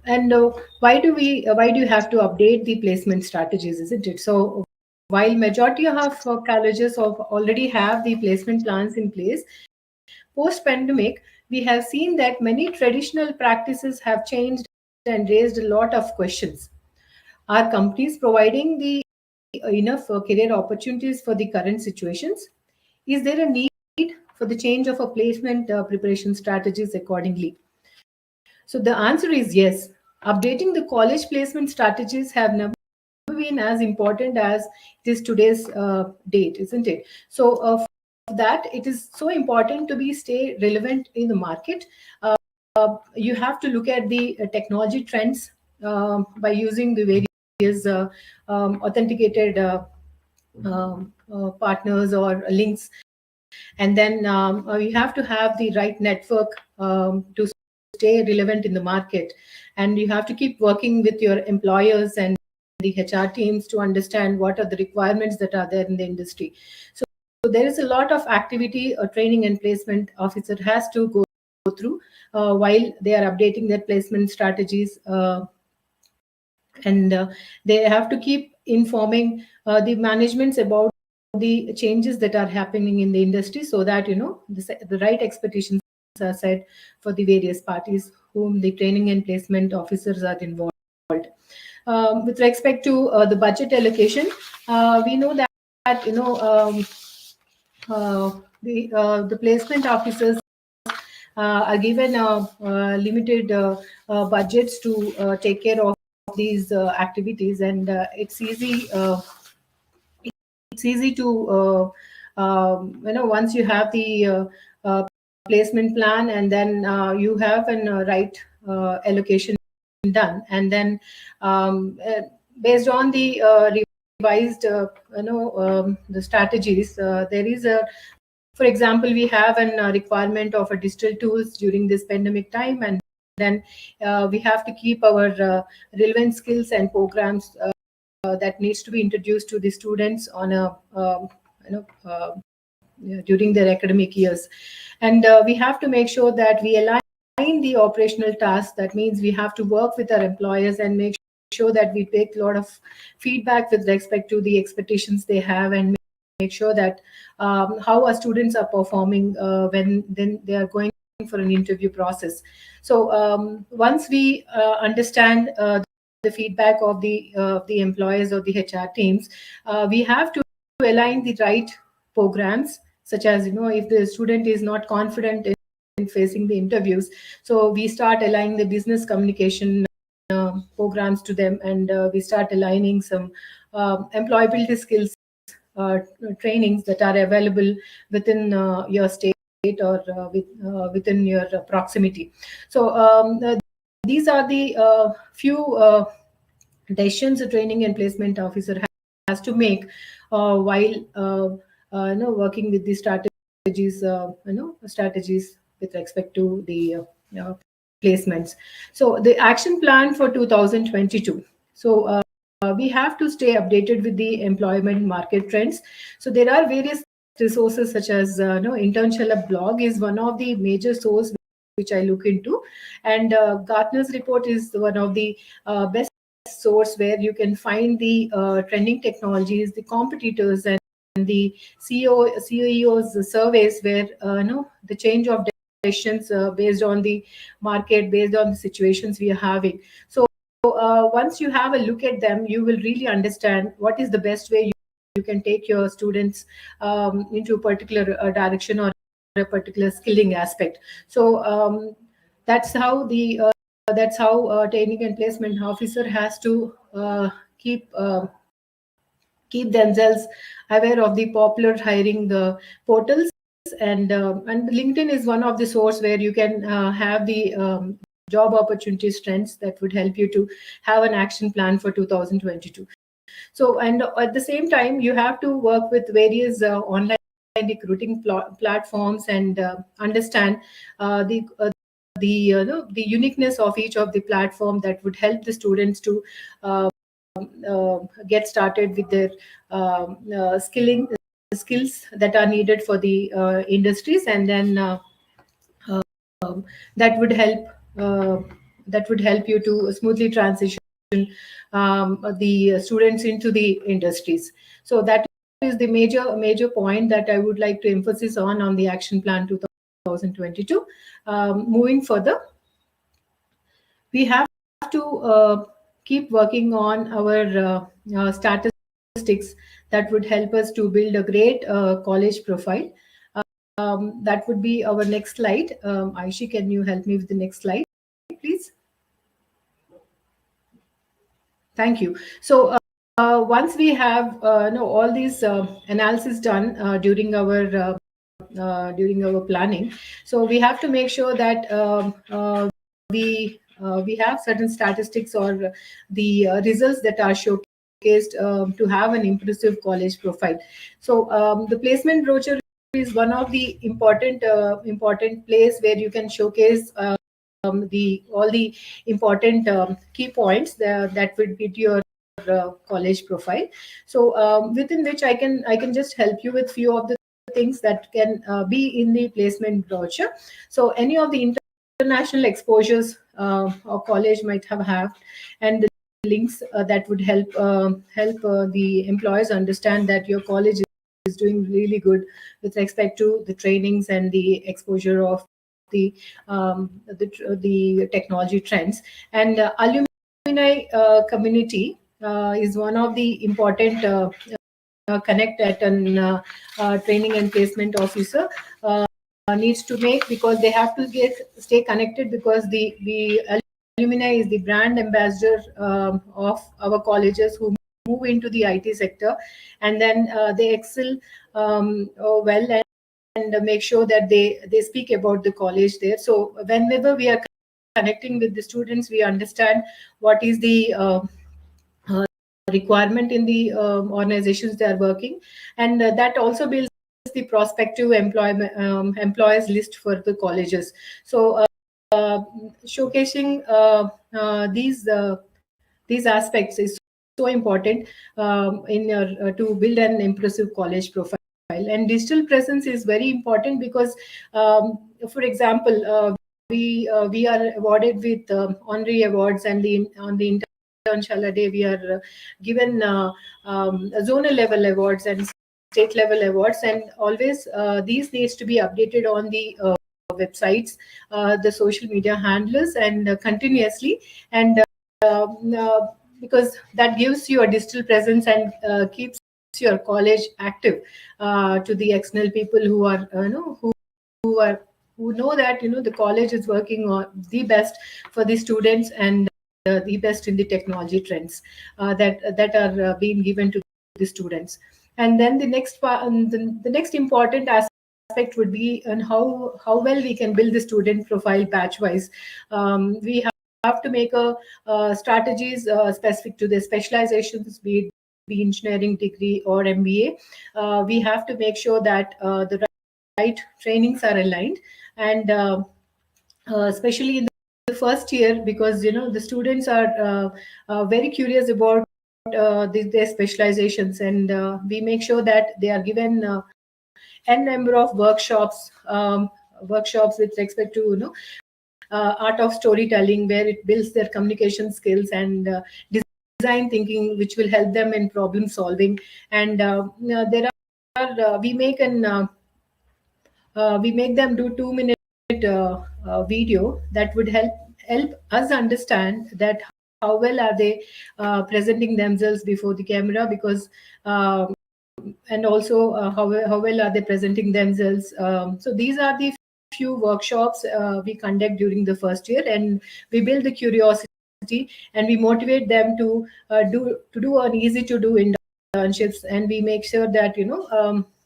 and why do you have to update the placement strategies, isn't it? So while majority of colleges already have the placement plans in place, post pandemic we have seen that many traditional practices have changed and raised a lot of questions. Are companies providing the enough career opportunities for the current situations? Is there a need for the change of a placement preparation strategies accordingly? So the answer is yes. Updating the college placement strategies have never been as important as it is today's date, isn't it? So for that, it is so important to be stay relevant in the market. You have to look at the technology trends by using the various authenticated partners or links, and then you have to have the right network to stay relevant in the market, and you have to keep working with your employers and the HR teams to understand what are the requirements that are there in the industry. So there is a lot of activity a training and placement officer has to go through while they are updating their placement strategies, and they have to keep informing the managements about the changes that are happening in the industry, so that the right expectations are set for the various parties whom the training and placement officers are involved. With respect to the budget allocation, we know that the placement officers are given limited budgets to take care of these activities, and it's easy to once you have the placement plan, and then you have an right allocation done, and then based on the revised the strategies, there is a, for example, we have a requirement of a digital tools during this pandemic time, and then we have to keep our relevant skills and programs that needs to be introduced to the students on a during their academic years. And we have to make sure that we align the operational tasks. That means we have to work with our employers and make sure that we take a lot of feedback with respect to the expectations they have, and make sure that how our students are performing when then they are going for an interview process. So once we understand the feedback of the employers or the HR teams, we have to align the right programs, such as if the student is not confident in facing the interviews, so we start aligning the business communication programs to them, and we start aligning some employability skills trainings that are available within your state or within your proximity. So these are the few decisions a training and placement officer has to make while working with the strategies with respect to the placements. So the action plan for 2022. So we have to stay updated with the employment market trends. So there are various resources such as Internshala blog is one of the major source which I look into, and Gartner's report is one of the best source where you can find the trending technologies, the competitors, and the CEOs surveys where the change of decisions based on the market, based on the situations we are having. So once you have a look at them, you will really understand what is the best way you can take your students into a particular direction or a particular skilling aspect. So that's how the training and placement officer has to keep themselves aware of the popular hiring the portals, and LinkedIn is one of the source where you can have the job opportunities trends that would help you to have an action plan for 2022. So, and at the same time, you have to work with various online recruiting platforms and understand the uniqueness of each of the platform that would help the students to get started with their skills that are needed for the industries, and then that would help you to smoothly transition the students into the industries. So that is the major point that I would like to emphasize on the action plan 2022. Moving further, we have to keep working on our statistics that would help us to build a great college profile. That would be our next slide. Aishi, can you help me with the next slide, please? Thank you. So once we have all these analysis done during our planning, so we have to make sure that we have certain statistics or the results that are showcased to have an impressive college profile. So the placement brochure is one of the important place where you can showcase all the important key points that would be to your college profile. So within which I can just help you with few of the things that can be in the placement brochure. So any of the international exposures a college might have, and the links that would help the employers understand that your college is doing really good with respect to the trainings and the exposure of the technology trends. And alumni community is one of the important connect at an training and placement officer needs to make, because they have to stay connected, because the alumni is the brand ambassador of our colleges, who move into the IT sector, and then they excel well, and make sure that they speak about the college there. So whenever we are connecting with the students, we understand what is the requirement in the organizations they are working, and that also builds the prospective employers list for the colleges. So showcasing these aspects is so important in your to build an impressive college profile. And digital presence is very important, because for example, we are awarded with honorary awards, and on the Internshala Day we are given zonal level awards and state level awards, and always these needs to be updated on the websites, the social media handlers, and continuously, and because that gives you a digital presence and keeps your college active to the external people who are who are who know that the college is working on the best for the students, and the best in the technology trends that are being given to the students. And then the next part, the next important aspect would be on how well we can build the student profile batch wise. We have to make a strategies specific to the specializations, be engineering degree or MBA. We have to make sure that the right trainings are aligned, and especially in the first year, because the students are very curious about their specializations, and we make sure that they are given n number of workshops with respect to art of storytelling, where it builds their communication skills and design thinking, which will help them in problem solving. And there are we make them do 2 minute video that would help us understand that how well are they presenting themselves before the camera, because and also how well are they presenting themselves. So these are the few workshops we conduct during the first year, and we build the curiosity, and we motivate them to do an easy to do internships, and we make sure that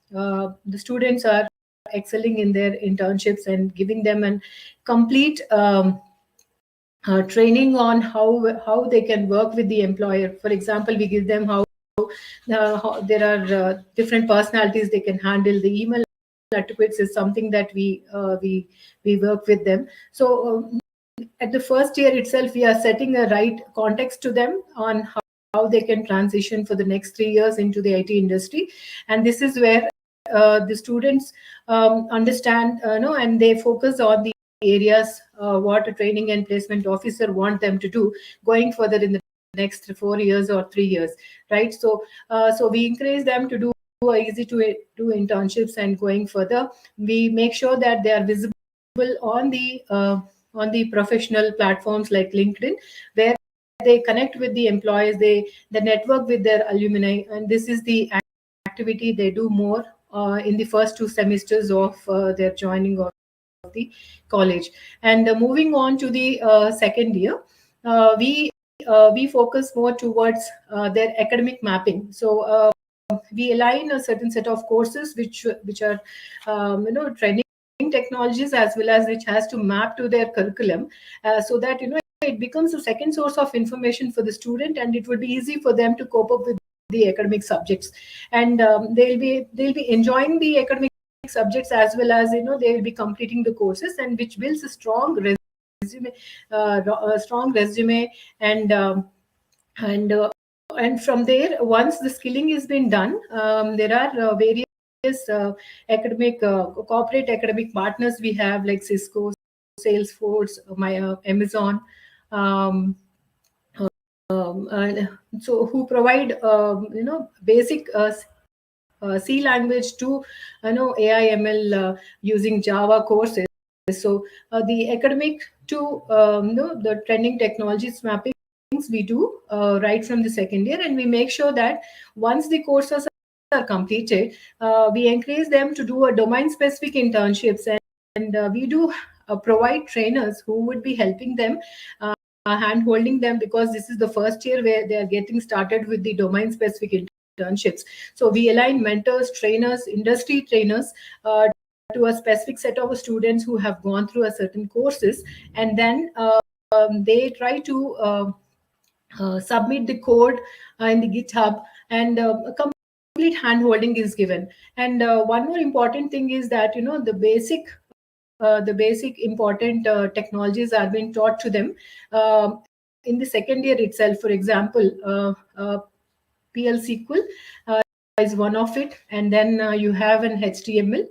the students are excelling in their internships, and giving them an complete training on how they can work with the employer. For example, we give them how there are different personalities they can handle. The email etiquette is something that we work with them. So at the first year itself, we are setting a right context to them on how they can transition for the next 3 years into the IT industry. And this is where the students understand, and they focus on the areas what a training and placement officer want them to do going further in the next 4 years or 3 years, right? So so we encourage them to do easy to do internships, and going further, we make sure that they are visible on the professional platforms like LinkedIn, where they connect with the employees, they network with their alumni, and this is the activity they do more in the first 2 semesters of their joining of the college. And moving on to the second year, we focus more towards their academic mapping. So we align a certain set of courses which are training technologies, as well as which has to map to their curriculum, so that it becomes a second source of information for the student, and it would be easy for them to cope up with the academic subjects. And they'll be enjoying the academic subjects, as well as they will be completing the courses, and which builds a strong resume, and and from there, once the skilling has been done, there are various academic corporate academic partners we have, like Cisco, Salesforce, Amazon, um, and so who provide basic C language to AI ML using Java courses. So the academic to the trending technologies mappings we do right from the second year, and we make sure that once the courses are completed, we encourage them to do a domain specific internships, and we do provide trainers who would be helping them, hand holding them, because this is the first year where they are getting started with the domain specific internships. So we align mentors, trainers, industry trainers to a specific set of students who have gone through a certain courses, and then they try to submit the code in the GitHub, and a complete hand holding is given. And one more important thing is that the basic important technologies are being taught to them in the second year itself. For example, PL SQL is one of it, and then you have an HTML,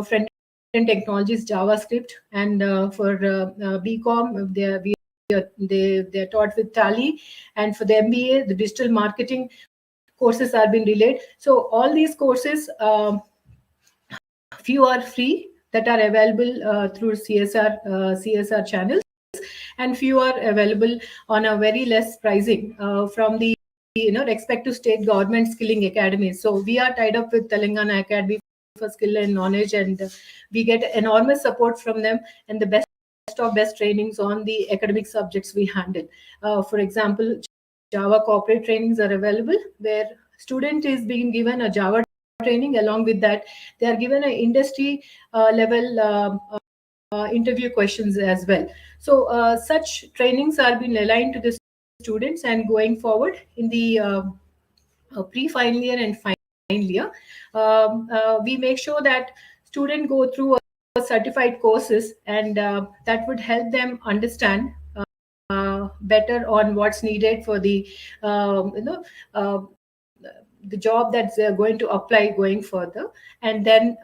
front end technologies, JavaScript, and for BCom they're taught with Tally, and for the MBA the digital marketing courses are being relayed. So all these courses, few are free that are available through CSR channels, and few are available on a very less pricing from the respective state government skilling academies. So we are tied up with Telangana Academy for Skill and Knowledge, and we get enormous support from them, and the best of best trainings on the academic subjects we handle. For example, Java corporate trainings are available, where student is being given a Java training. Along with that, they are given an industry level interview questions as well. So such trainings are being aligned to the students, and going forward in the pre-final year and final year, we make sure that students go through a certified courses, and that would help them understand better on what's needed for the the job that they're going to apply going further. And then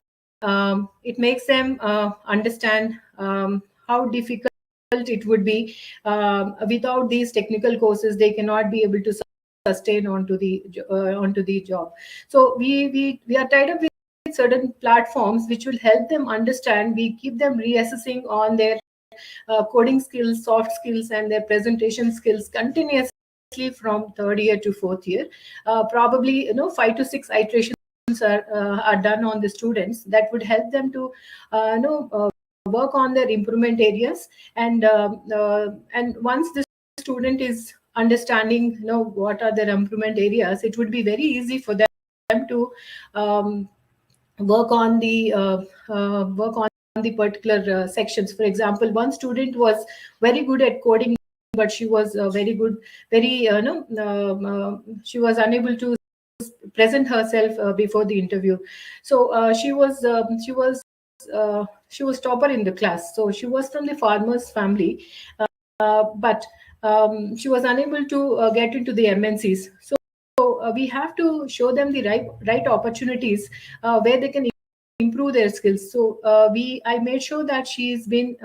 it makes them understand how difficult it would be. Without these technical courses, they cannot be able to sustain onto the job. So we are tied up with certain platforms which will help them understand. We keep them reassessing on their coding skills, soft skills, and their presentation skills continuously from third year to fourth year. Probably 5 to 6 iterations are done on the students. That would help them to work on their improvement areas, and once the student is understanding what are their improvement areas, it would be very easy for them to work on the particular sections. For example, one student was very good at coding, but she was she was unable to present herself before the interview. So she was topper in the class. So she was from the farmer's family, but she was unable to get into the MNCs. So we have to show them the right opportunities where they can improve their skills. So I made sure that she's been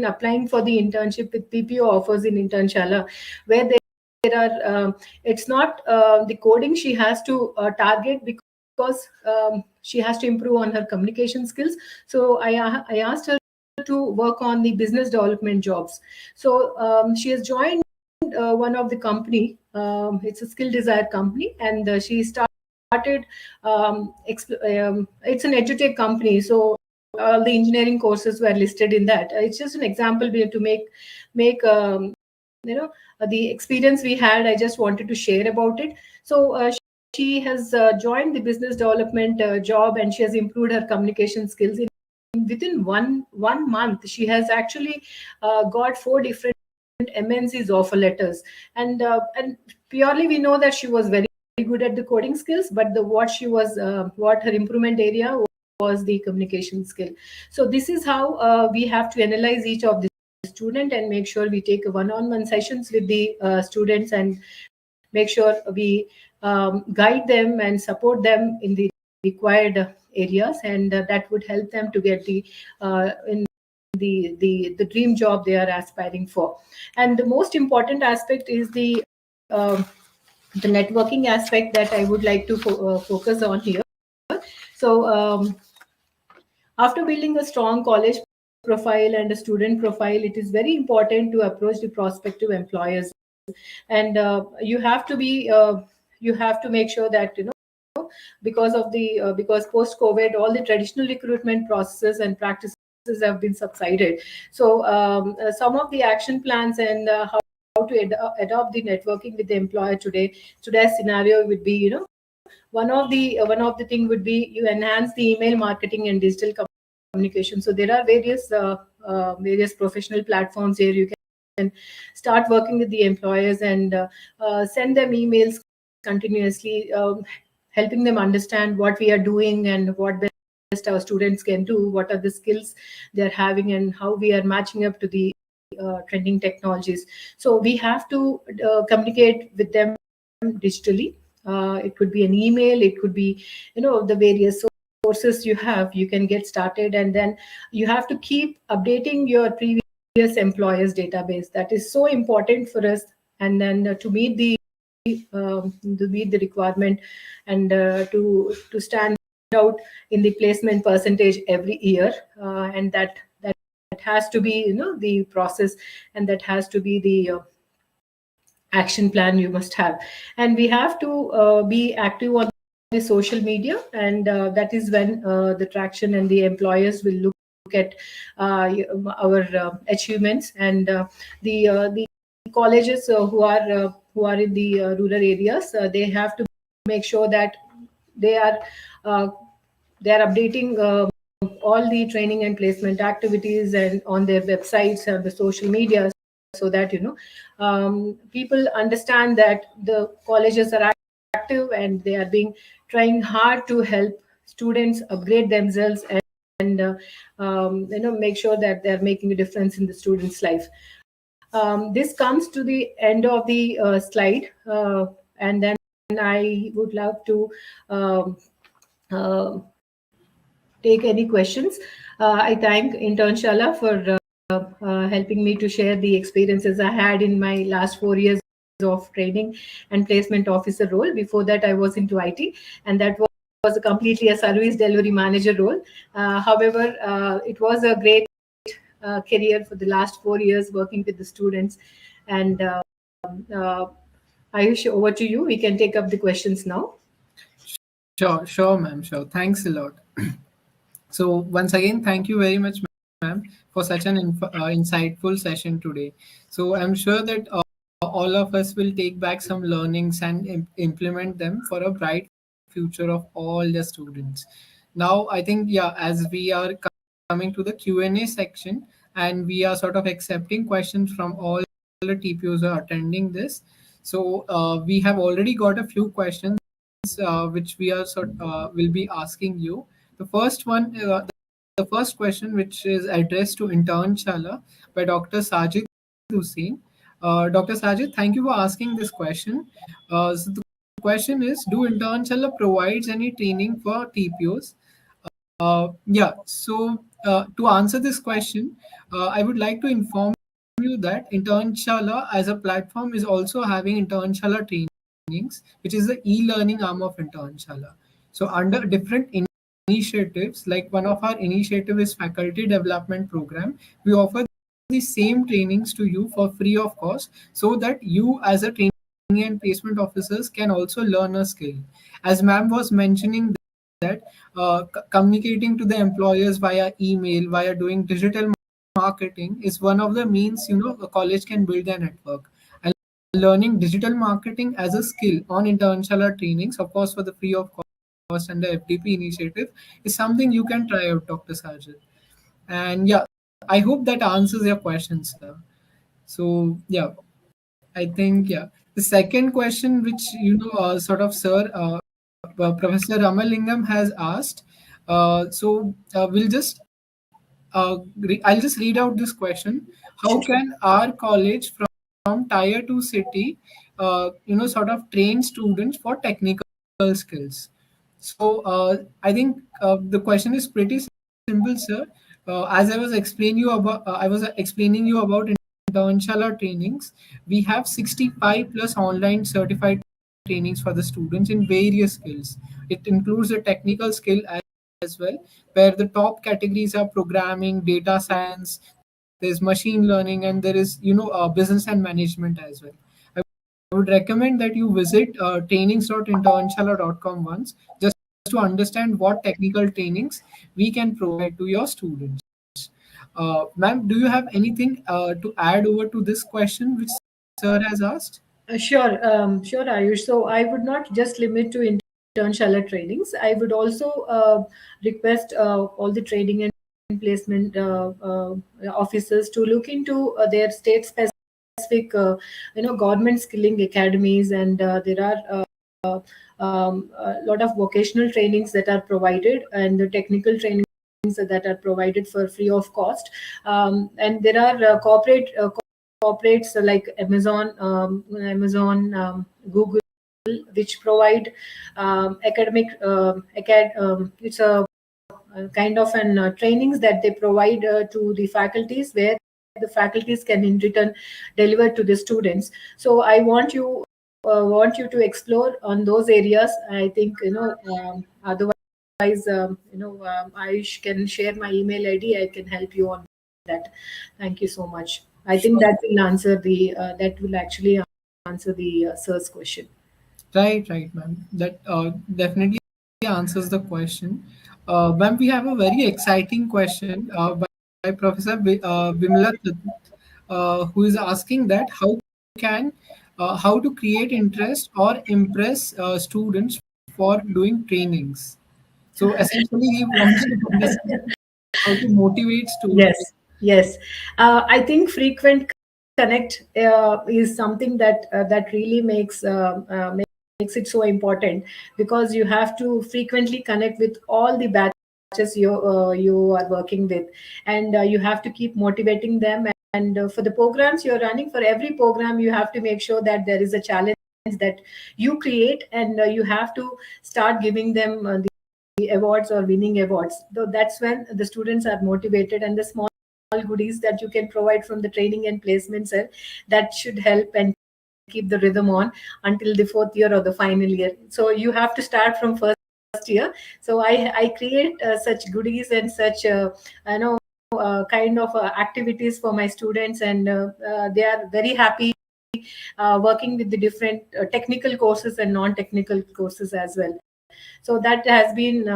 applying for the internship with PPO offers in Internshala, where there are it's not the coding she has to target, because she has to improve on her communication skills. So I asked her to work on the business development jobs. So she has joined one of the company. It's a skill desire company, and she started it's an edutech company. So all the engineering courses were listed in that. It's just an example to make the experience we had. I just wanted to share about it. So she has joined the business development job, and she has improved her communication skills. Within one month, she has actually got 4 different MNCs offer letters, and purely we know that she was very good at the coding skills, but what her improvement area was the communication skill. So this is how we have to analyze each of the student, and make sure we take one-on-one sessions with the students, and make sure we guide them and support them in the required areas, and that would help them to get in the dream job they are aspiring for. And the most important aspect is the networking aspect that I would like to focus on here. So after building a strong college profile and a student profile, it is very important to approach the prospective employers, and you have to make sure that, because of the because post COVID, all the traditional recruitment processes and practices have been subsided. So some of the action plans and how to adopt the networking with the employer today's scenario would be, one of the thing would be you enhance the email marketing and digital communication. So there are various professional platforms here. You can start working with the employers and send them emails continuously, helping them understand what we are doing and what best our students can do, what are the skills they're having, and how we are matching up to the trending technologies. So we have to communicate with them digitally. It could be an email, it could be, the various sources you have. You can get started, and then you have to keep updating your previous employers database. That is so important for us, and then to meet the requirement, and to stand out in the placement percentage every year, and that has to be, the process, and that has to be the action plan you must have. And we have to be active on the social media, and that is when the traction and the employers will look at our achievements. And the colleges who are in the rural areas, they have to make sure that they are uh, they are updating all the training and placement activities and on their websites and the social media, so that, people understand that the colleges are active and they are being trying hard to help students upgrade themselves, and make sure that they're making a difference in the student's life. This comes to the end of the slide, and then I would love to um, uh, take any questions. I thank Internshala for helping me to share the experiences I had in my last 4 years of training and placement officer role. Before that, I was into IT, and that was completely a service delivery manager role. However, it was a great career for the last 4 years working with the students. And uh, Ayush, over to you. We can take up the questions now. Sure, ma'am. Sure. Thanks a lot. So once again, thank you very much, ma'am, for such an insightful session today. So I'm sure that all of us will take back some learnings and implement them for a bright future of all the students. Now, I think, yeah, as we are coming to the Q&A section, and we are sort of accepting questions from all the TPOs who are attending this. So we have already got a few questions which we are will be asking you. The first one, the first question, which is addressed to Internshala by Dr. Sajid Hussain. Dr. Sajid, thank you for asking this question. So the question is, do Internshala provides any training for TPOs? Yeah, so to answer this question, I would like to inform you that Internshala as a platform is also having Internshala trainings, which is the e-learning arm of Internshala. So under different initiatives, like one of our initiative is faculty development program, we offer the same trainings to you for free of cost, so that you as a training and placement officers can also learn a skill. As ma'am was mentioning that communicating to the employers via email, via doing digital marketing is one of the means, a college can build their network. And learning digital marketing as a skill on Internshala trainings, of course, for the free of cost and the FDP initiative, is something you can try out, Dr. Sajid. And yeah, I hope that answers your question, sir. So yeah, I think, yeah. The second question, which, sort of, sir, Professor Ramalingam has asked. We'll just I'll just read out this question. How can our college from Tier 2 city sort of train students for technical skills. So I think the question is pretty simple, sir. As I was explaining you about Internshala trainings. We have 65 plus online certified trainings for the students in various skills. It includes a technical skill as well, where the top categories are programming, data science, there's machine learning, and there is business and management as well. I would recommend that you visit trainings.internshala.com once, just to understand what technical trainings we can provide to your students. Ma'am, do you have anything to add over to this question which sir has asked? Sure, Ayush. So I would not just limit to internshala trainings. I would also request all the training and placement officers to look into their state specific, government skilling academies, and there are a lot of vocational trainings that are provided, and the technical trainings that are provided for free of cost. And there are corporates like Amazon, Google, which provide it's a kind of an trainings that they provide to the faculties, where the faculties can in return deliver to the students. So I want you to explore on those areas. I think otherwise, I can share my email ID. I can help you on that. Thank you so much. I think Sure. that will actually answer the sir's question. Right, ma'am. That definitely answers the question. Ma'am, we have a very exciting question by Professor Bimla, who is asking that how to create interest or impress students for doing trainings. So essentially, he wants to understand how to motivate students. Yes. I think frequent connect is something that really makes it so important, because you have to frequently connect with all the batches you are working with, and you have to keep motivating them. And for the programs you're running, for every program, you have to make sure that there is a challenge that you create, and you have to start giving them the awards or winning awards. Though that's when the students are motivated, and the small goodies that you can provide from the training and placement cell, that should help and keep the rhythm on until the fourth year or the final year. So you have to start from first year. So I create such goodies and such kind of activities for my students, and they are very happy working with the different technical courses and non-technical courses as well. So that has been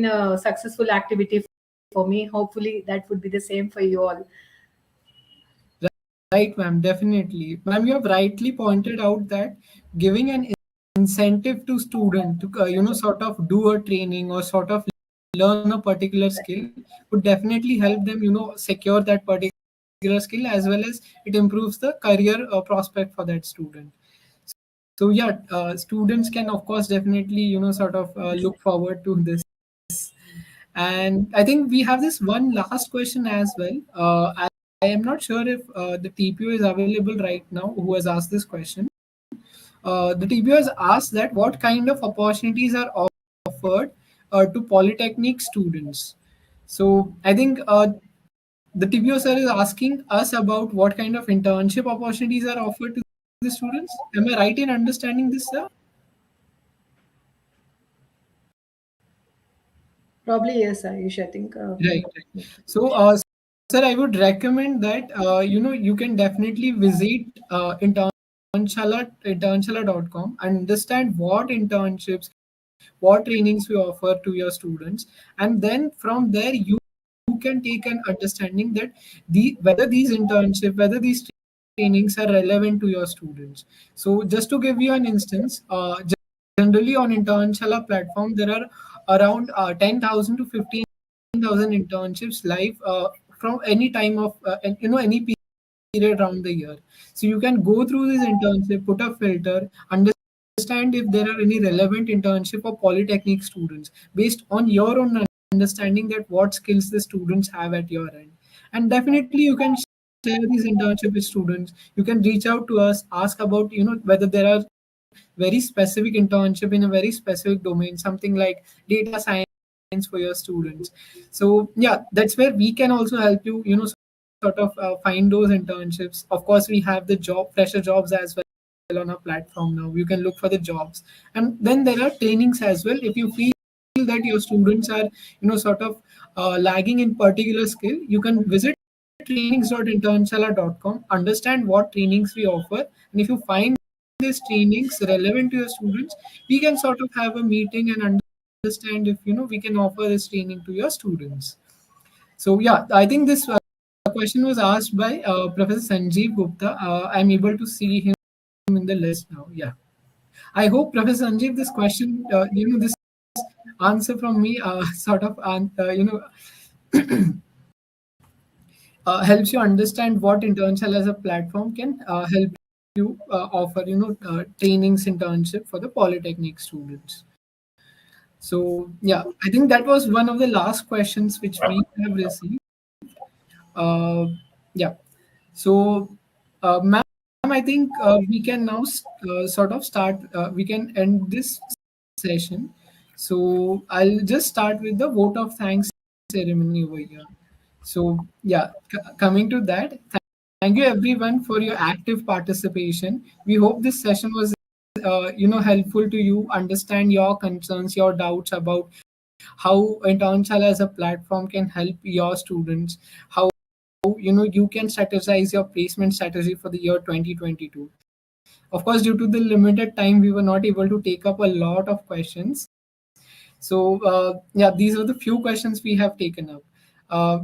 a successful activity for me. Hopefully that would be the same for you all. Right, ma'am, definitely. Ma'am, you have rightly pointed out that giving an incentive to student to sort of do a training or sort of learn a particular skill would definitely help them secure that particular skill, as well as it improves the career prospect for that student. So yeah, students can of course definitely sort of look forward to this. And I think we have this one last question as well. I am not sure if the TPO is available right now who has asked this question. The TPO has asked that what kind of opportunities are offered to polytechnic students. So I think the TPO sir is asking us about what kind of internship opportunities are offered to the students. Am I right in understanding this, sir? Probably yes, Ayush. I think. Right. So, sir, I would recommend that you can definitely visit internshala.com and understand what internships, what trainings we offer to your students, and then from there you can take an understanding that whether these trainings are relevant to your students. So, just to give you an instance, generally on Internshala platform, there are around 10,000 to 15,000 internships live from any time of any period around the year. So you can go through this internship, put a filter, understand if there are any relevant internship for polytechnic students based on your own understanding that what skills the students have at your end. And definitely you can share these internship with students. You can reach out to us, ask about whether there are very specific internship in a very specific domain, something like data science for your students. So yeah, that's where we can also help you, sort of find those internships. Of course, we have the fresher jobs as well on our platform now. You can look for the jobs, and then there are trainings as well. If you feel that your students are sort of lagging in particular skill, you can visit trainings.internshala.com, understand what trainings we offer, and if you find these trainings relevant to your students, we can sort of have a meeting and understand if we can offer this training to your students. So yeah, I think this question was asked by Professor Sanjeev Gupta. I'm able to see him in the list now. Yeah, I hope Professor Sanjeev, this question, this answer from me, sort of, helps you understand what Internship as a platform can help you offer, trainings internship for the polytechnic students. So yeah, I think that was one of the last questions which we have received. Uh, yeah. So, ma'am, I think we can now sort of start. We can end this session. So I'll just start with the vote of thanks ceremony over here. So yeah, coming to that, thank you everyone for your active participation. We hope this session was helpful to you understand your concerns, your doubts about how Internshala as a platform can help your students, how you can strategize your placement strategy for the year 2022. Of course, due to the limited time, we were not able to take up a lot of questions. So yeah, these are the few questions we have taken up.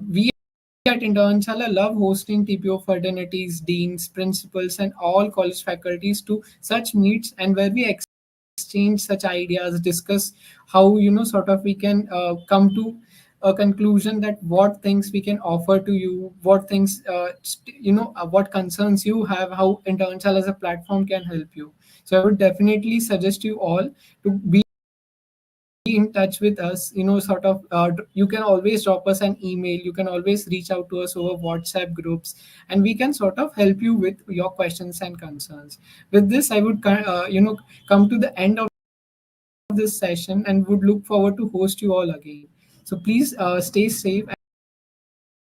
We at Internshala love hosting TPO fraternities, deans, principals, and all college faculties to such meets, and where we exchange such ideas, discuss how sort of we can come to a conclusion that what things we can offer to you, what things what concerns you have, how Internshala as a platform can help you. So I would definitely suggest you all to be in touch with us. Sort of you can always drop us an email, you can always reach out to us over WhatsApp groups, and we can sort of help you with your questions and concerns. With this, I would come to the end of this session and would look forward to host you all again. So please stay safe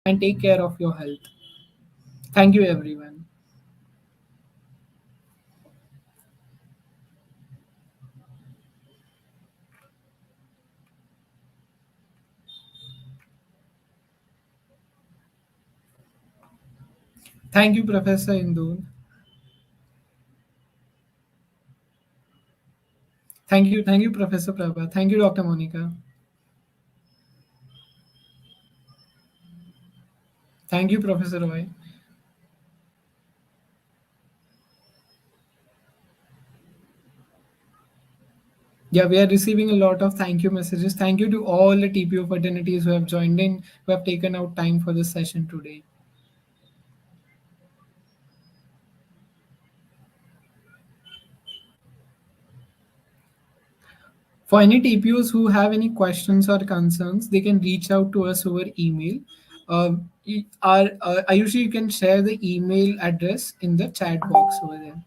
and take care of your health. Thank you everyone. Thank you, Professor Indul. Thank you, Professor Prabha. Thank you, Dr. Monica. Thank you, Professor Roy. Yeah, we are receiving a lot of thank you messages. Thank you to all the TPO fraternities who have joined in, who have taken out time for this session today. For any TPOs who have any questions or concerns, they can reach out to us over email. I usually you can share the email address in the chat box over there.